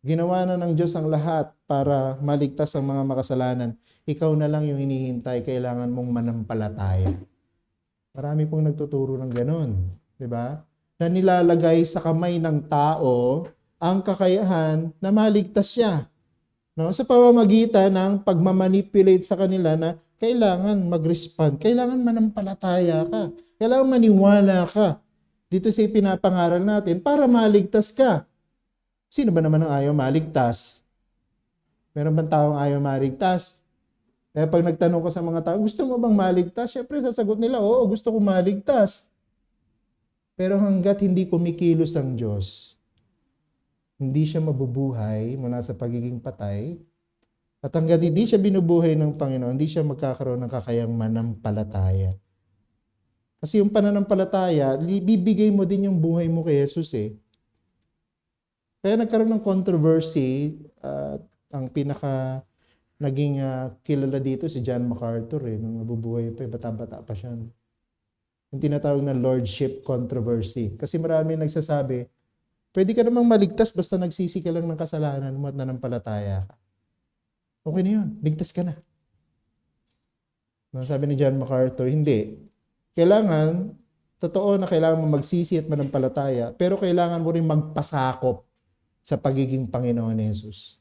ginawa na ng Diyos ang lahat para maligtas ang mga makasalanan. Ikaw na lang yung hinihintay, kailangan mong manampalataya. Marami pong nagtuturo ng ganun. Diba? Na nilalagay sa kamay ng tao ang kakayahan na maligtas siya. No? Sa pamamagitan ng pagmamanipulate sa kanila na kailangan mag-respond, kailangan manampalataya ka, kailangan maniwala ka. Dito sa pinapangaral natin para maligtas ka. Sino ba naman ang ayaw maligtas? Meron bang taong ayaw maligtas? Kaya pag nagtanong ko sa mga tao, gusto mo bang maligtas? Siyempre sasagot nila, oo, gusto ko maligtas. Pero hanggat hindi kumikilos ang Diyos, hindi siya mabubuhay mula sa pagiging patay, at hanggat hindi siya binubuhay ng Panginoon, hindi siya magkakaroon ng kakayang manampalataya. Kasi yung pananampalataya, bibigay mo din yung buhay mo kay Jesus eh. Kaya nagkaroon ng controversy, ang pinaka naging kilala dito si John MacArthur nung nabubuhay pa, bata-bata pa siya. Yung tinatawag na lordship controversy. Kasi marami nagsasabi, pwede ka namang maligtas basta nagsisi ka lang ng kasalanan mo at nanampalataya ka. Okay na yun, ligtas ka na. Sabi ni John MacArthur, hindi. Kailangan, totoo na kailangan mo magsisi at manampalataya, pero kailangan mo rin magpasakop sa pagiging Panginoon ni Jesus.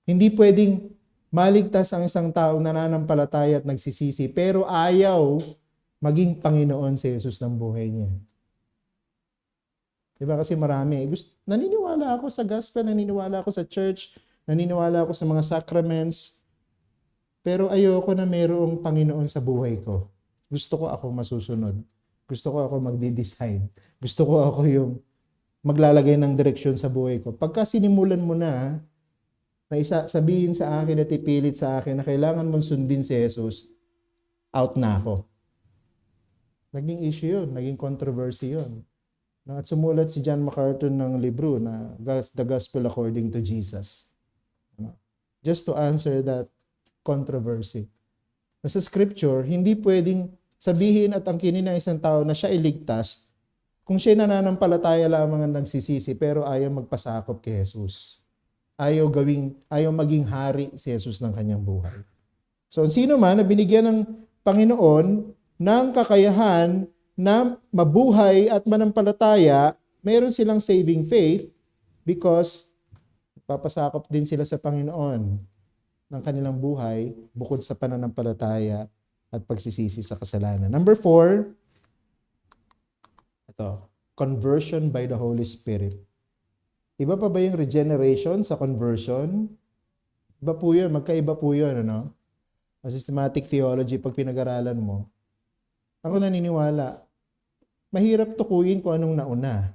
Hindi pwedeng maligtas ang isang taong nananampalataya at nagsisisi, pero ayaw maging Panginoon si Jesus ng buhay niya. Diba kasi marami, naniniwala ako sa gospel, naniniwala ako sa church, naniniwala ako sa mga sacraments, pero ayoko na mayroong Panginoon sa buhay ko. Gusto ko ako masusunod. Gusto ko ako magde-decide. Gusto ko ako yung maglalagay ng direksyon sa buhay ko. Pagka sinimulan mo na sabihin sa akin at ipilit sa akin na kailangan mong sundin si Jesus, out na ako. Naging issue yun, naging controversy yun. At sumulat si John MacArthur ng libro na The Gospel According to Jesus. Just to answer that controversy. Sa scripture, hindi pwedeng sabihin at angkinin ng isang tao na siya iligtas kung siya nananampalataya lamang ang nagsisisi pero ayaw magpasakop kay Jesus. Ayaw maging hari si Jesus ng kanyang buhay. So, sino man na binigyan ng Panginoon ng kakayahan na mabuhay at manampalataya, mayroon silang saving faith because papasakop din sila sa Panginoon ng kanilang buhay bukod sa pananampalataya at pagsisisi sa kasalanan. Number 4, conversion by the Holy Spirit. Iba pa ba yung regeneration sa conversion? Iba po yun, magkaiba po yun, ano? Systematic theology, pag pinag-aralan mo, ako naniniwala, mahirap tukuyin kung anong nauna.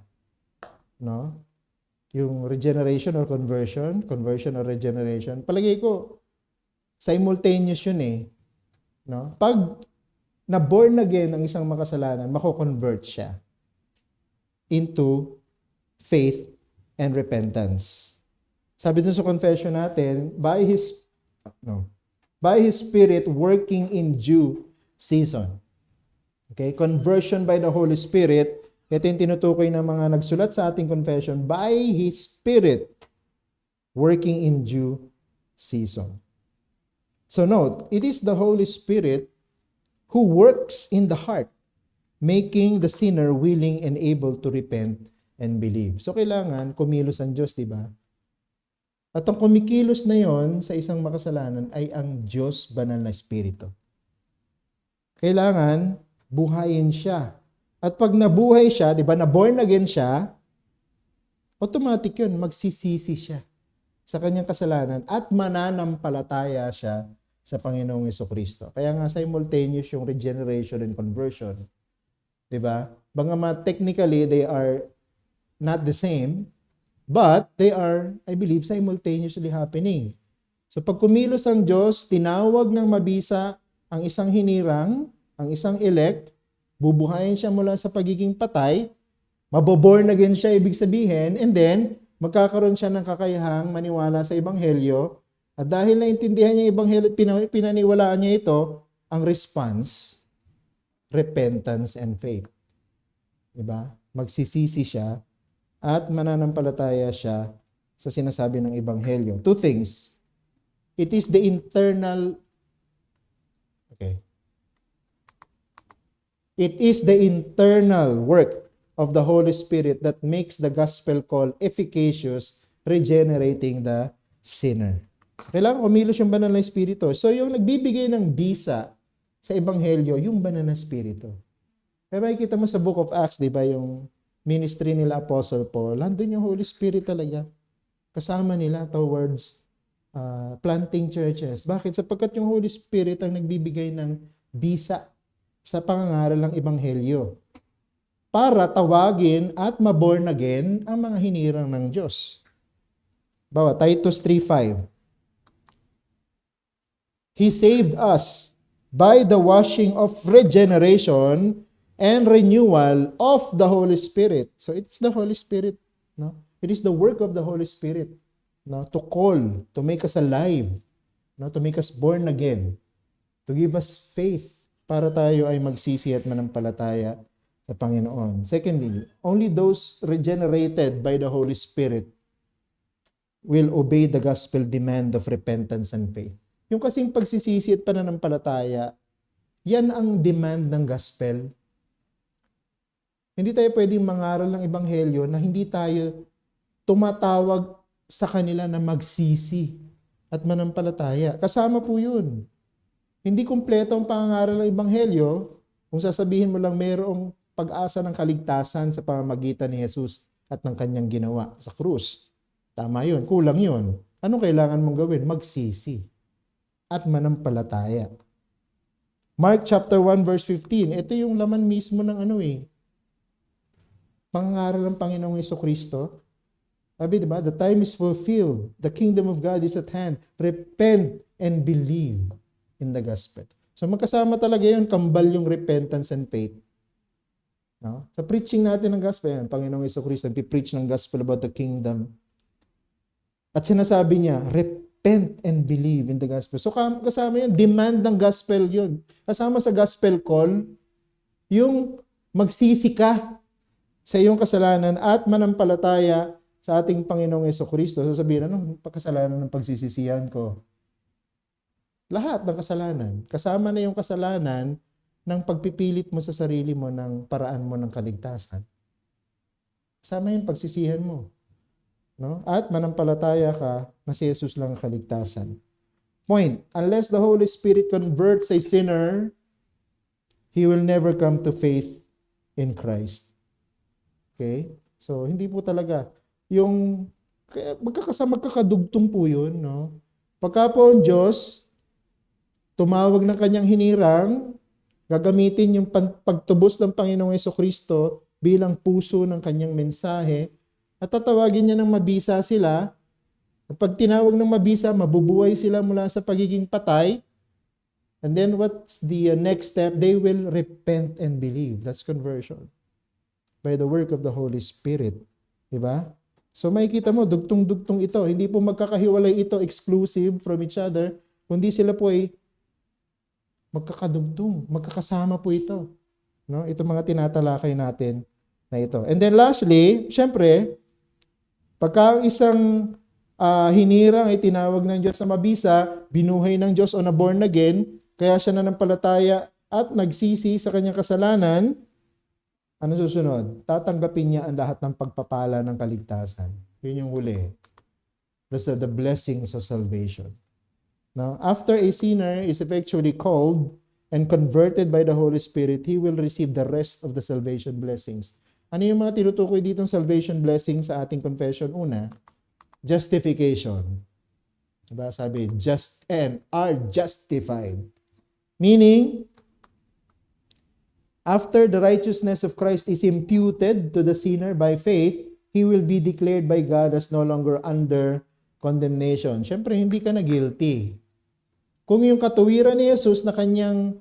No? Yung regeneration or conversion or regeneration, palagay ko, simultaneous yun eh. No? Pag na-born again ang isang makasalanan, mako-convert siya into faith and repentance. Sabi dun sa confession natin, by His Spirit working in due season. Okay? Conversion by the Holy Spirit, ito yung tinutukoy ng mga nagsulat sa ating confession, by His Spirit working in due season. So note, it is the Holy Spirit who works in the heart, making the sinner willing and able to repent and believe. So kailangan kumilos ang Diyos, di ba? At ang kumikilos na yon sa isang makasalanan ay ang Diyos banal na Espiritu. Kailangan buhayin siya. At pag nabuhay siya, di ba, na born again siya, automatic yun, magsisisi siya sa kanyang kasalanan at mananampalataya siya sa Panginoong Jesucristo. Kaya nga simultaneous yung regeneration and conversion. Di ba? Bagamat technically they are not the same, but they are, I believe, simultaneously happening. So pag kumilos ang Diyos, tinawag ng mabisa ang isang hinirang, ang isang elect, bubuhayin siya mula sa pagiging patay, maboborn again siya, ibig sabihin, and then, magkakaroon siya ng kakayahang maniwala sa Ebanghelyo, at dahil naintindihan niya yung Ebanghelyo at pinaniwalaan niya ito, ang response, repentance and faith. Diba? Magsisisi siya, at mananampalataya siya sa sinasabi ng Ebanghelyo. Two things. It is the internal, It is the internal work of the Holy Spirit that makes the gospel call efficacious, regenerating the sinner. Kailangan kumilos yung banal na Espiritu. So yung nagbibigay ng bisa sa Ebanghelyo, yung banal na Espiritu. Kaya makikita mo sa Book of Acts, di ba, yung ministry nila Apostle Paul, nandun yung Holy Spirit talaga. Kasama nila towards planting churches. Bakit? Sapagkat yung Holy Spirit ang nagbibigay ng bisa sa pangangaral ng Ebanghelyo para tawagin at maborn again ang mga hinirang ng Diyos. Bawa, Titus 3:5. He saved us by the washing of regeneration and renewal of the Holy Spirit. So it's the Holy Spirit, no? It is the work of the Holy Spirit, no, to call, to make us alive, no, to make us born again, to give us faith para tayo ay magsisi at manampalataya sa Panginoon. Secondly, only those regenerated by the Holy Spirit will obey the gospel demand of repentance and faith. Yung kasing pagsisisi at pananampalataya, yan ang demand ng gospel. Hindi tayo pwedeng mangaral ng Ebanghelyo na hindi tayo tumatawag sa kanila na magsisi at manampalataya. Kasama po yun. Hindi kumpleto ang pangangaral ng Ebanghelyo kung sasabihin mo lang mayroong pag-asa ng kaligtasan sa pamamagitan ni Jesus at ng kanyang ginawa sa krus. Tama yun, kulang yun. Anong kailangan mong gawin? Magsisi at manampalataya. Mark chapter 1 verse 15, ito yung laman mismo ng pangangaral ng Panginoong Jesucristo. Sabi, diba? The time is fulfilled. The kingdom of God is at hand. Repent and believe in the gospel. So magkasama talaga yun, kambal yung repentance and faith. No? Sa preaching natin ng gospel, yan, Panginoong Jesucristo, nagpipreach ng gospel about the kingdom. At sinasabi niya, repent and believe in the gospel. So kasama yun, demand ng gospel yun. Kasama sa gospel call, yung magsisi ka sa iyong kasalanan at manampalataya sa ating Panginoong Jesucristo. So sabihin, anong pagkasalanan ng pagsisisihan ko? Lahat ng kasalanan. Kasama na yung kasalanan ng pagpipilit mo sa sarili mo ng paraan mo ng kaligtasan. Kasama yung pagsisihan mo. No? At manampalataya ka na si Jesus lang ang kaligtasan. Point, unless the Holy Spirit converts a sinner, he will never come to faith in Christ. Okay? So, hindi po talaga. Yung, magkakadugtong po yun. No? Pagka po ang Diyos, tumawag ng kanyang hinirang, gagamitin yung pagtubos ng Panginoong Jesucristo bilang puso ng kanyang mensahe, at tatawagin niya ng mabisa sila, at pag tinawag ng mabisa, mabubuhay sila mula sa pagiging patay, and then what's the next step? They will repent and believe. That's conversion. By the work of the Holy Spirit. Diba? So makikita mo, dugtong-dugtong ito. Hindi po magkakahiwalay ito exclusive from each other, kundi sila po ay magkakadugtong, magkakasama po ito. No? Ito mga tinatalakay natin na ito. And then lastly, syempre, pagka isang hinirang ay tinawag ng Diyos na mabisa, binuhay ng Diyos o na born again, kaya siya nanampalataya at nagsisi sa kanyang kasalanan, ano susunod? Tatanggapin niya ang lahat ng pagpapala ng kaligtasan. Yun yung huli. That's the blessings of salvation. Now, after a sinner is effectually called and converted by the Holy Spirit, he will receive the rest of the salvation blessings. Ano yung mga tinutukoy ditong salvation blessings sa ating confession? Una, justification. Diba? Sabi, just and are justified. Meaning, after the righteousness of Christ is imputed to the sinner by faith, he will be declared by God as no longer under condemnation. Siyempre, hindi ka na guilty. Kung yung katuwiran ni Jesus na kanyang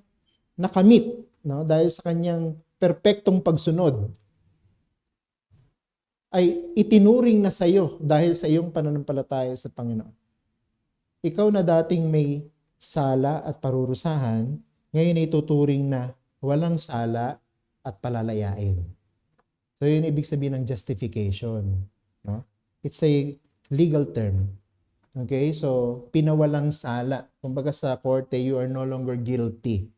nakamit, no, dahil sa kanyang perpektong pagsunod, ay itinuring na sa iyo dahil sa iyong pananampalataya sa Panginoon. Ikaw na dating may sala at parurusahan, ngayon ay tuturing na walang sala at palalayain. So yun ibig sabihin ng justification. No? It's a legal term. Okay? So, pinawalang sala. Kumbaga sa korte, you are no longer guilty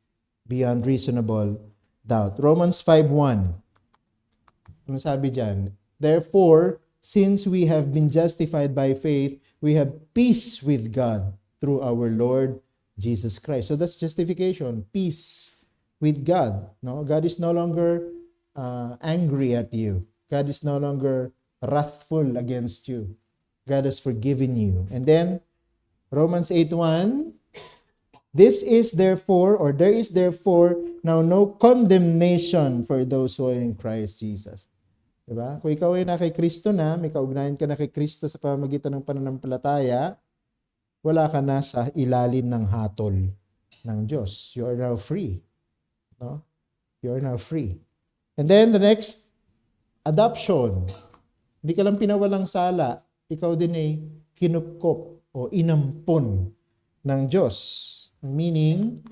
beyond reasonable doubt. Romans 5:1. Ano sabi dyan? Therefore, since we have been justified by faith, we have peace with God through our Lord Jesus Christ. So that's justification. Peace with God. No? God is no longer angry at you. God is no longer wrathful against you. God has forgiven you. And then, Romans 8:1, this is therefore, or there is therefore now no condemnation for those who are in Christ Jesus. Diba? Kung ikaw ay na kay Kristo na, may kaugnayan ka na kay Kristo sa pamamagitan ng pananampalataya, wala ka na sa ilalim ng hatol ng Diyos. You are now free. No? You are now free. And then the next, adoption. Hindi ka lang pinawalang sala, ikaw din ay kinupkop o inampon ng Diyos. Meaning,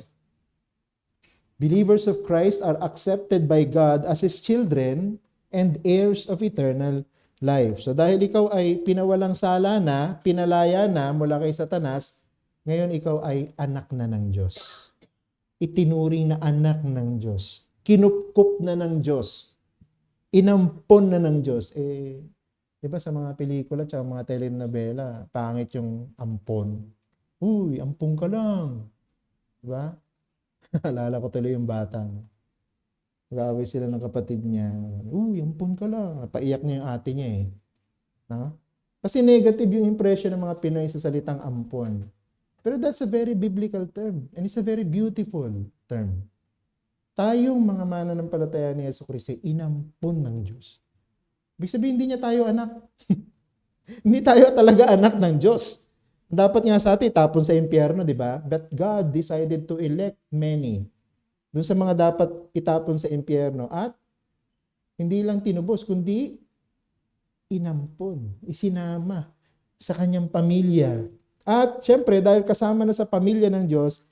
believers of Christ are accepted by God as His children and heirs of eternal life. So dahil ikaw ay pinawalang sala na, pinalaya na mula kay Satanas, ngayon ikaw ay anak na ng Diyos. Itinuring na anak ng Diyos. Kinupkup na ng Diyos. Inampon na ng Diyos. Diba sa mga pelikula at mga telenovela, pangit yung ampon. Uy, ampon ka lang. Diba? Alala ko tuloy yung batang. Nag-aaway sila ng kapatid niya. Uy, ampon ka lang. Paiyak niya yung ate niya eh. No? Kasi negative yung impression ng mga Pinoy sa salitang ampon. Pero that's a very biblical term. And it's a very beautiful term. Tayong mga mananampalataya ni Jesucristo ay inampon ng Diyos. Ibig sabihin, hindi niya tayo anak. Hindi tayo talaga anak ng Diyos. Dapat nga sa atin, tapon sa impyerno, di ba? But God decided to elect many doon sa mga dapat itapon sa impyerno at hindi lang tinubos, kundi inampon, isinama sa kanyang pamilya. At syempre, dahil kasama na sa pamilya ng Diyos,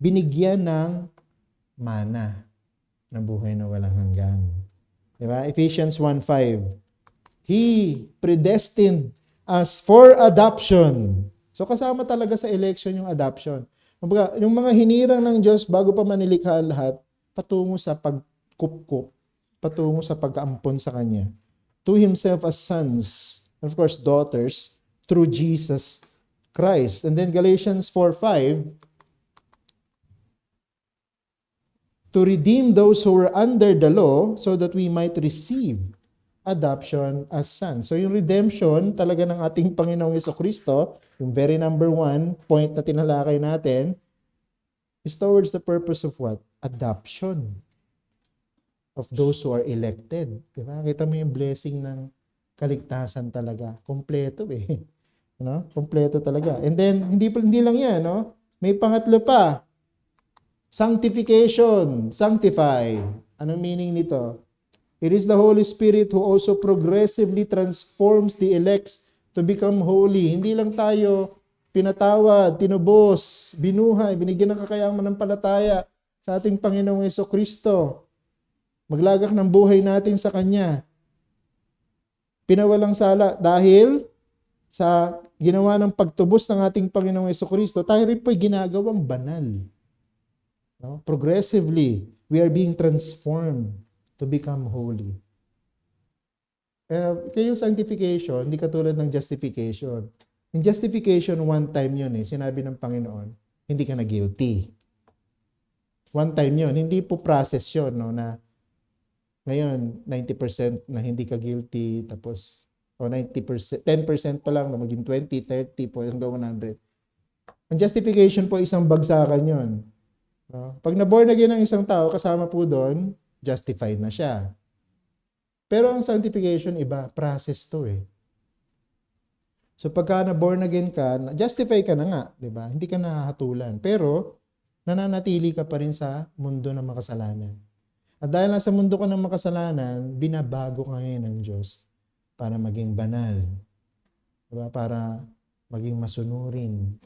binigyan ng mana na buhay na walang hanggan. Diba? Ephesians 1:5. He predestined us for adoption. So kasama talaga sa election yung adoption. Kumbaga, yung mga hinirang ng Diyos bago pa manilikha lahat, patungo sa pagkupkup, patungo sa pag-aampon sa Kanya. To Himself as sons, and of course daughters, through Jesus Christ. And then Galatians 4:5, to redeem those who were under the law so that we might receive adoption as sons. So yung redemption talaga ng ating Panginoong Jesucristo, yung very number 1 point na tinalakay natin, is towards the purpose of what? Adoption of those who are elected. Diba? Kita mo yung blessing ng kaligtasan talaga. Kompleto eh. No? Kompleto talaga. And then, hindi lang yan. No? May pangatlo pa. Sanctification. Sanctify. Anong meaning nito? It is the Holy Spirit who also progressively transforms the elects to become holy. Hindi lang tayo pinatawad, tinubos, binuhay, binigyan ng kakayahang manampalataya sa ating Panginoong Jesucristo. Maglagak ng buhay natin sa Kanya. Pinawalang sala dahil sa ginawa ng pagtubos ng ating Panginoong Jesucristo, tayo rin po'y ginagawang banal. No? Progressively, we are being transformed to become holy. Kaya yung sanctification, hindi katulad ng justification. Yung justification, one time yun eh. Sinabi ng Panginoon, hindi ka na guilty. One time yun. Hindi po process yun, no, na ngayon, 90% na hindi ka guilty, tapos, o 90%, 10% pa lang na maging 20, 30, po hanggang 100. Ang justification po, isang bagsakan yun. No? Pag na-born again ang isang tao, kasama po doon, justified na siya. Pero ang sanctification, iba. Process to eh. So pagka na-born again ka, justify ka na nga. Diba? Hindi ka nahahatulan. Pero, nananatili ka pa rin sa mundo ng makasalanan. At dahil nasa mundo ka ng makasalanan, binabago ka ngayon ng Diyos para maging banal. Diba? Para maging masunurin.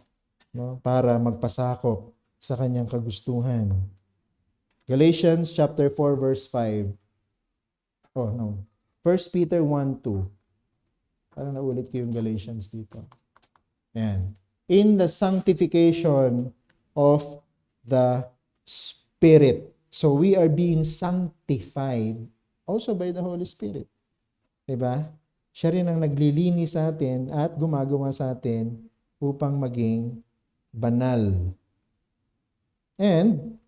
No? Para magpasakop sa kanyang kagustuhan. Galatians chapter 4 verse 5. Oh, no. 1 Peter 1:2. Parang naulit ko yung Galatians dito. Ayan. In the sanctification of the Spirit. So we are being sanctified also by the Holy Spirit. Diba? Siya rin ang naglilinis sa atin at gumagawa sa atin upang maging banal. And,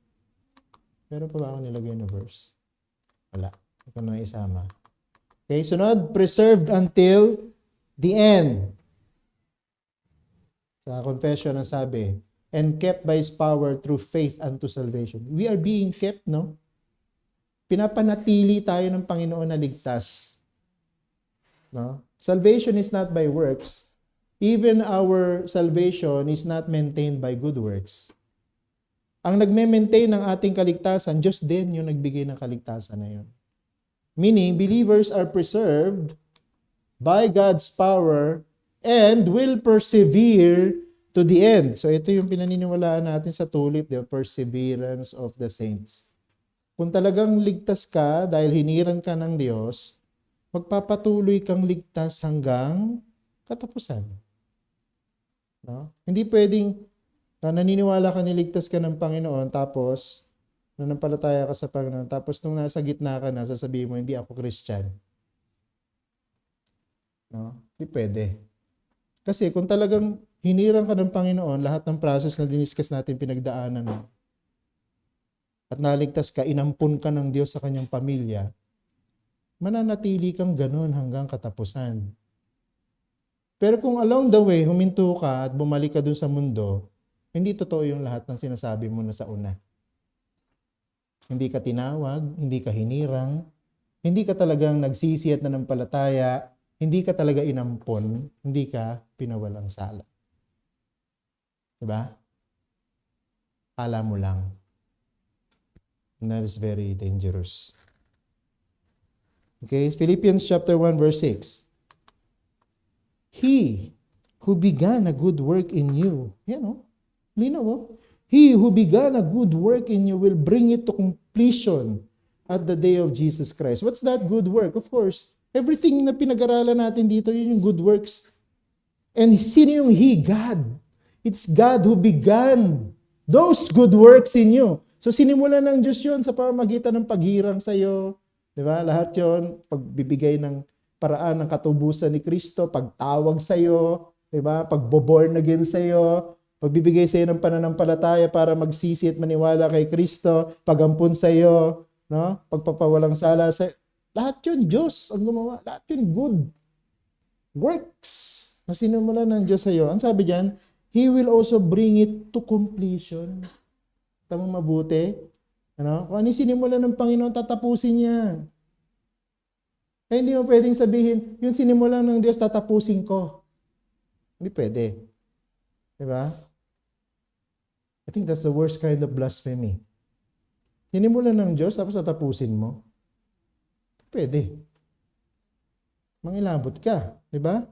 meron pa ba ako nilagay na verse? Wala. Hindi ko na isama. Okay, sunod, preserved until the end. Sa confession ang sabi, and kept by His power through faith unto salvation. We are being kept, no? Pinapanatili tayo ng Panginoon na ligtas. No? Salvation is not by works. Even our salvation is not maintained by good works. Ang nagme-maintain ng ating kaligtasan, Diyos din yung nagbigay ng kaligtasan na yun. Meaning, believers are preserved by God's power and will persevere to the end. So ito yung pinaniniwalaan natin sa tulip, the perseverance of the saints. Kung talagang ligtas ka dahil hinirang ka ng Diyos, magpapatuloy kang ligtas hanggang katapusan. No? Hindi pwedeng naniniwala ka niligtas ka ng Panginoon tapos nanampalataya ka sa Panginoon tapos nung nasa gitna ka na sasabihin mo hindi ako Christian. No? Hindi pwede. Kasi kung talagang hinirang ka ng Panginoon, lahat ng process na diniscuss natin pinagdaanan mo, at naligtas ka, inampun ka ng Diyos sa kanyang pamilya, mananatili kang ganun hanggang katapusan. Pero kung along the way, huminto ka at bumalik ka dun sa mundo, hindi totoo yung lahat ng sinasabi mo na sa una. Hindi ka tinawag, hindi ka hinirang, hindi ka talagang nagsisi at nanampalataya, hindi ka talaga inampon, hindi ka pinawalang sala. Diba? Kala mo lang. And that is very dangerous. Okay, Philippians chapter 1 verse 6. He who began a good work in you, linaw mo. He who began a good work in you will bring it to completion at the day of Jesus Christ. What's that good work? Of course, everything na pinag-aralan natin dito, yun yung good works. And sino yung He? God. It's God who began those good works in you. So sinimulan ng Diyos yun sa pamamagitan ng paghirang sa iyo. Diba? Lahat yun, pagbibigay ng paraan ng katubusan ni Kristo, pagtawag sa iyo, diba? Pagbo-born again sa iyo, pagbibigay sa iyo ng pananampalataya para magsisi at maniwala kay Kristo, pagampun sa iyo, no? Pagpapawalang sala sa iyo. Lahat yun, Diyos ang gumawa. Lahat yun, good works na sinimulan ng Diyos sa iyo. Ang sabi diyan, He will also bring it to completion. Tamang mabuti. Kung ano sinimulan ng Panginoon, tatapusin niya. Kaya hindi mo pwedeng sabihin, yung sinimulan ng Diyos, tatapusin ko. Hindi pwede. Diba? I think that's the worst kind of blasphemy. Sinimulan ng Diyos, tapos tatapusin mo. Pwede. Mangilabot ka. Diba?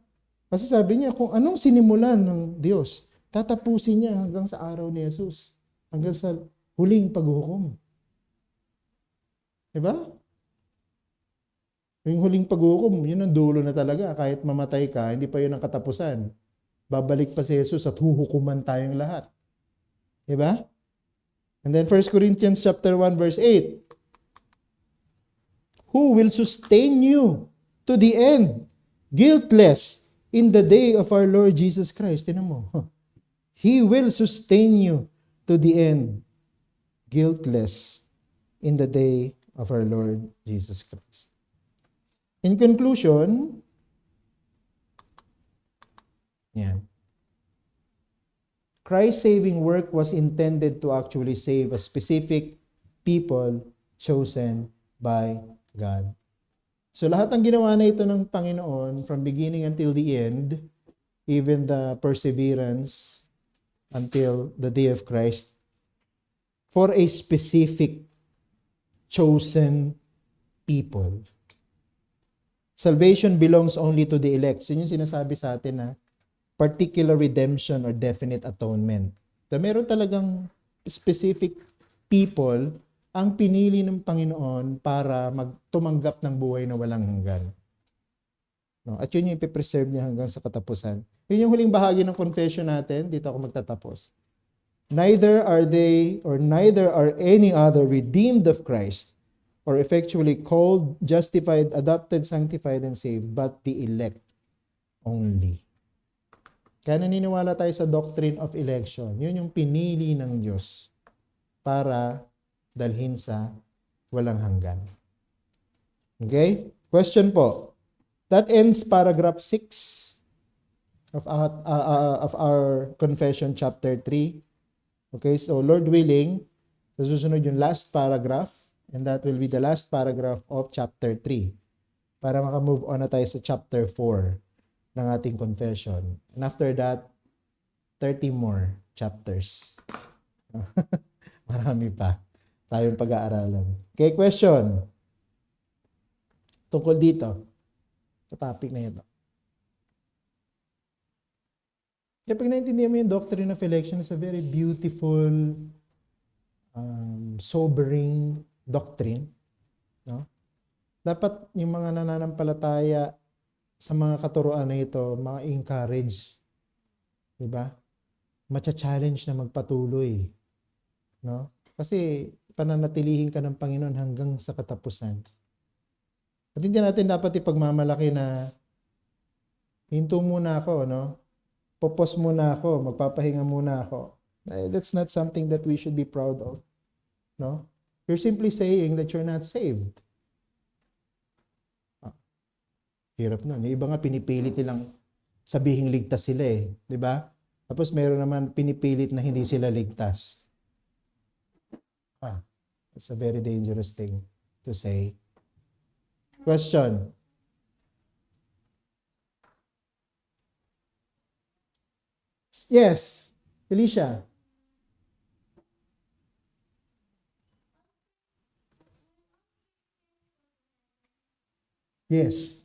Kasi sabi niya, kung anong sinimulan ng Diyos, tatapusin niya hanggang sa araw ni Jesus. Hanggang sa huling paghukom. Diba? Yung huling paghukom, yun ang dulo na talaga. Kahit mamatay ka, hindi pa yun ang katapusan. Babalik pa si Jesus at huhukuman tayong lahat. Diba? And then 1 Corinthians chapter 1 verse 8. Who will sustain you to the end, guiltless in the day of our Lord Jesus Christ. Tinan mo. He will sustain you to the end, guiltless in the day of our Lord Jesus Christ. In conclusion, yan. Christ's saving work was intended to actually save a specific people chosen by God. So lahat ng ginawa na ito ng Panginoon from beginning until the end, even the perseverance until the day of Christ, for a specific chosen people. Salvation belongs only to the elect. So yun yung sinasabi sa atin na particular redemption or definite atonement. So meron talagang specific people ang pinili ng Panginoon para tumanggap ng buhay na walang hanggan. No? At yun yung ipipreserve niya hanggang sa katapusan. Yun yung huling bahagi ng confession natin. Dito ako magtatapos. Neither are they or neither are any other redeemed of Christ or effectually called, justified, adopted, sanctified, and saved, but the elect only. Kaya naniniwala tayo sa doctrine of election. Yun yung pinili ng Diyos para dalhin sa walang hanggan. Okay? Question po. That ends paragraph 6 of our confession chapter 3. Okay, so Lord willing, susunod yung last paragraph, and that will be the last paragraph of chapter 3 para makamove on na tayo sa chapter 4 ng ating confession. And after that, 30 more chapters. Marami pa tayong pag-aaralan. Okay, question. Tungkol dito, sa topic na ito. Kaya pag naintindihan mo yung doctrine of election, is a very beautiful, sobering doctrine. No? Dapat yung mga nananampalataya sa mga katuruan na ito, ma-encourage. Diba? Macha-challenge na magpatuloy. No? Kasi pananatilihin ka ng Panginoon hanggang sa katapusan. At hindi natin dapat ipagmamalaki na hinto muna ako, no? Popos muna ako, magpapahinga muna ako. That's not something that we should be proud of. No? You're simply saying that you're not saved. Hirap nun. Yung iba nga pinipilit nilang sabihing ligtas sila eh. Di ba? Tapos meron naman pinipilit na hindi sila ligtas. It's a very dangerous thing to say. Question. Yes, Alicia. Yes.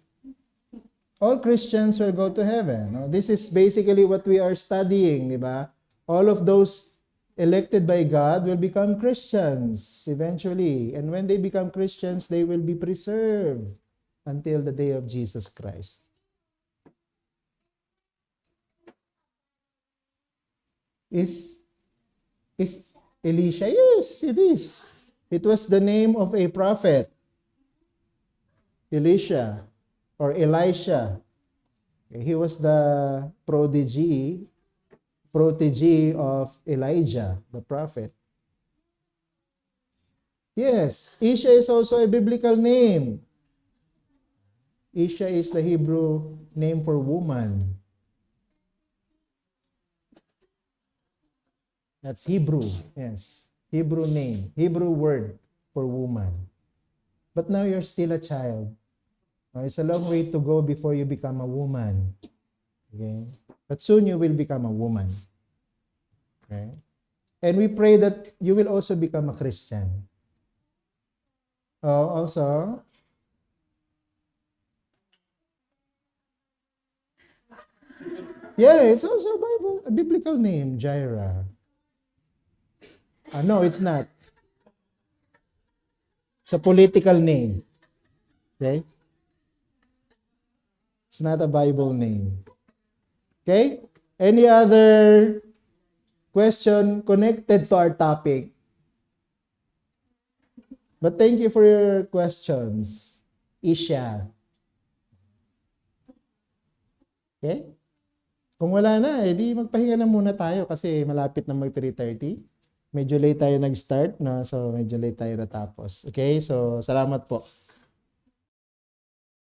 All Christians will go to heaven. No? This is basically what we are studying, di ba? All of those elected by God will become Christians eventually. And when they become Christians, they will be preserved until the day of Jesus Christ. Is Elisha? Yes, it is. It was the name of a prophet. Elisha. Or Elisha. He was the protege of Elijah, the prophet. Yes, Isha is also a biblical name. Isha is the Hebrew name for woman. That's Hebrew, yes. Hebrew name, Hebrew word for woman. But now you're still a child. It's a long way to go before you become a woman. Okay? But soon you will become a woman. Okay? And we pray that you will also become a Christian. Also, yeah, it's also a biblical name, Jaira. No, it's not. It's a political name. Okay? It's not a Bible name. Okay? Any other question connected to our topic? But thank you for your questions, Isha. Okay? Kung wala na, edi magpahinga na muna tayo kasi malapit na mag 3:30. Medyo late tayo nag-start, no? So medyo late tayo natapos. Okay? So salamat po.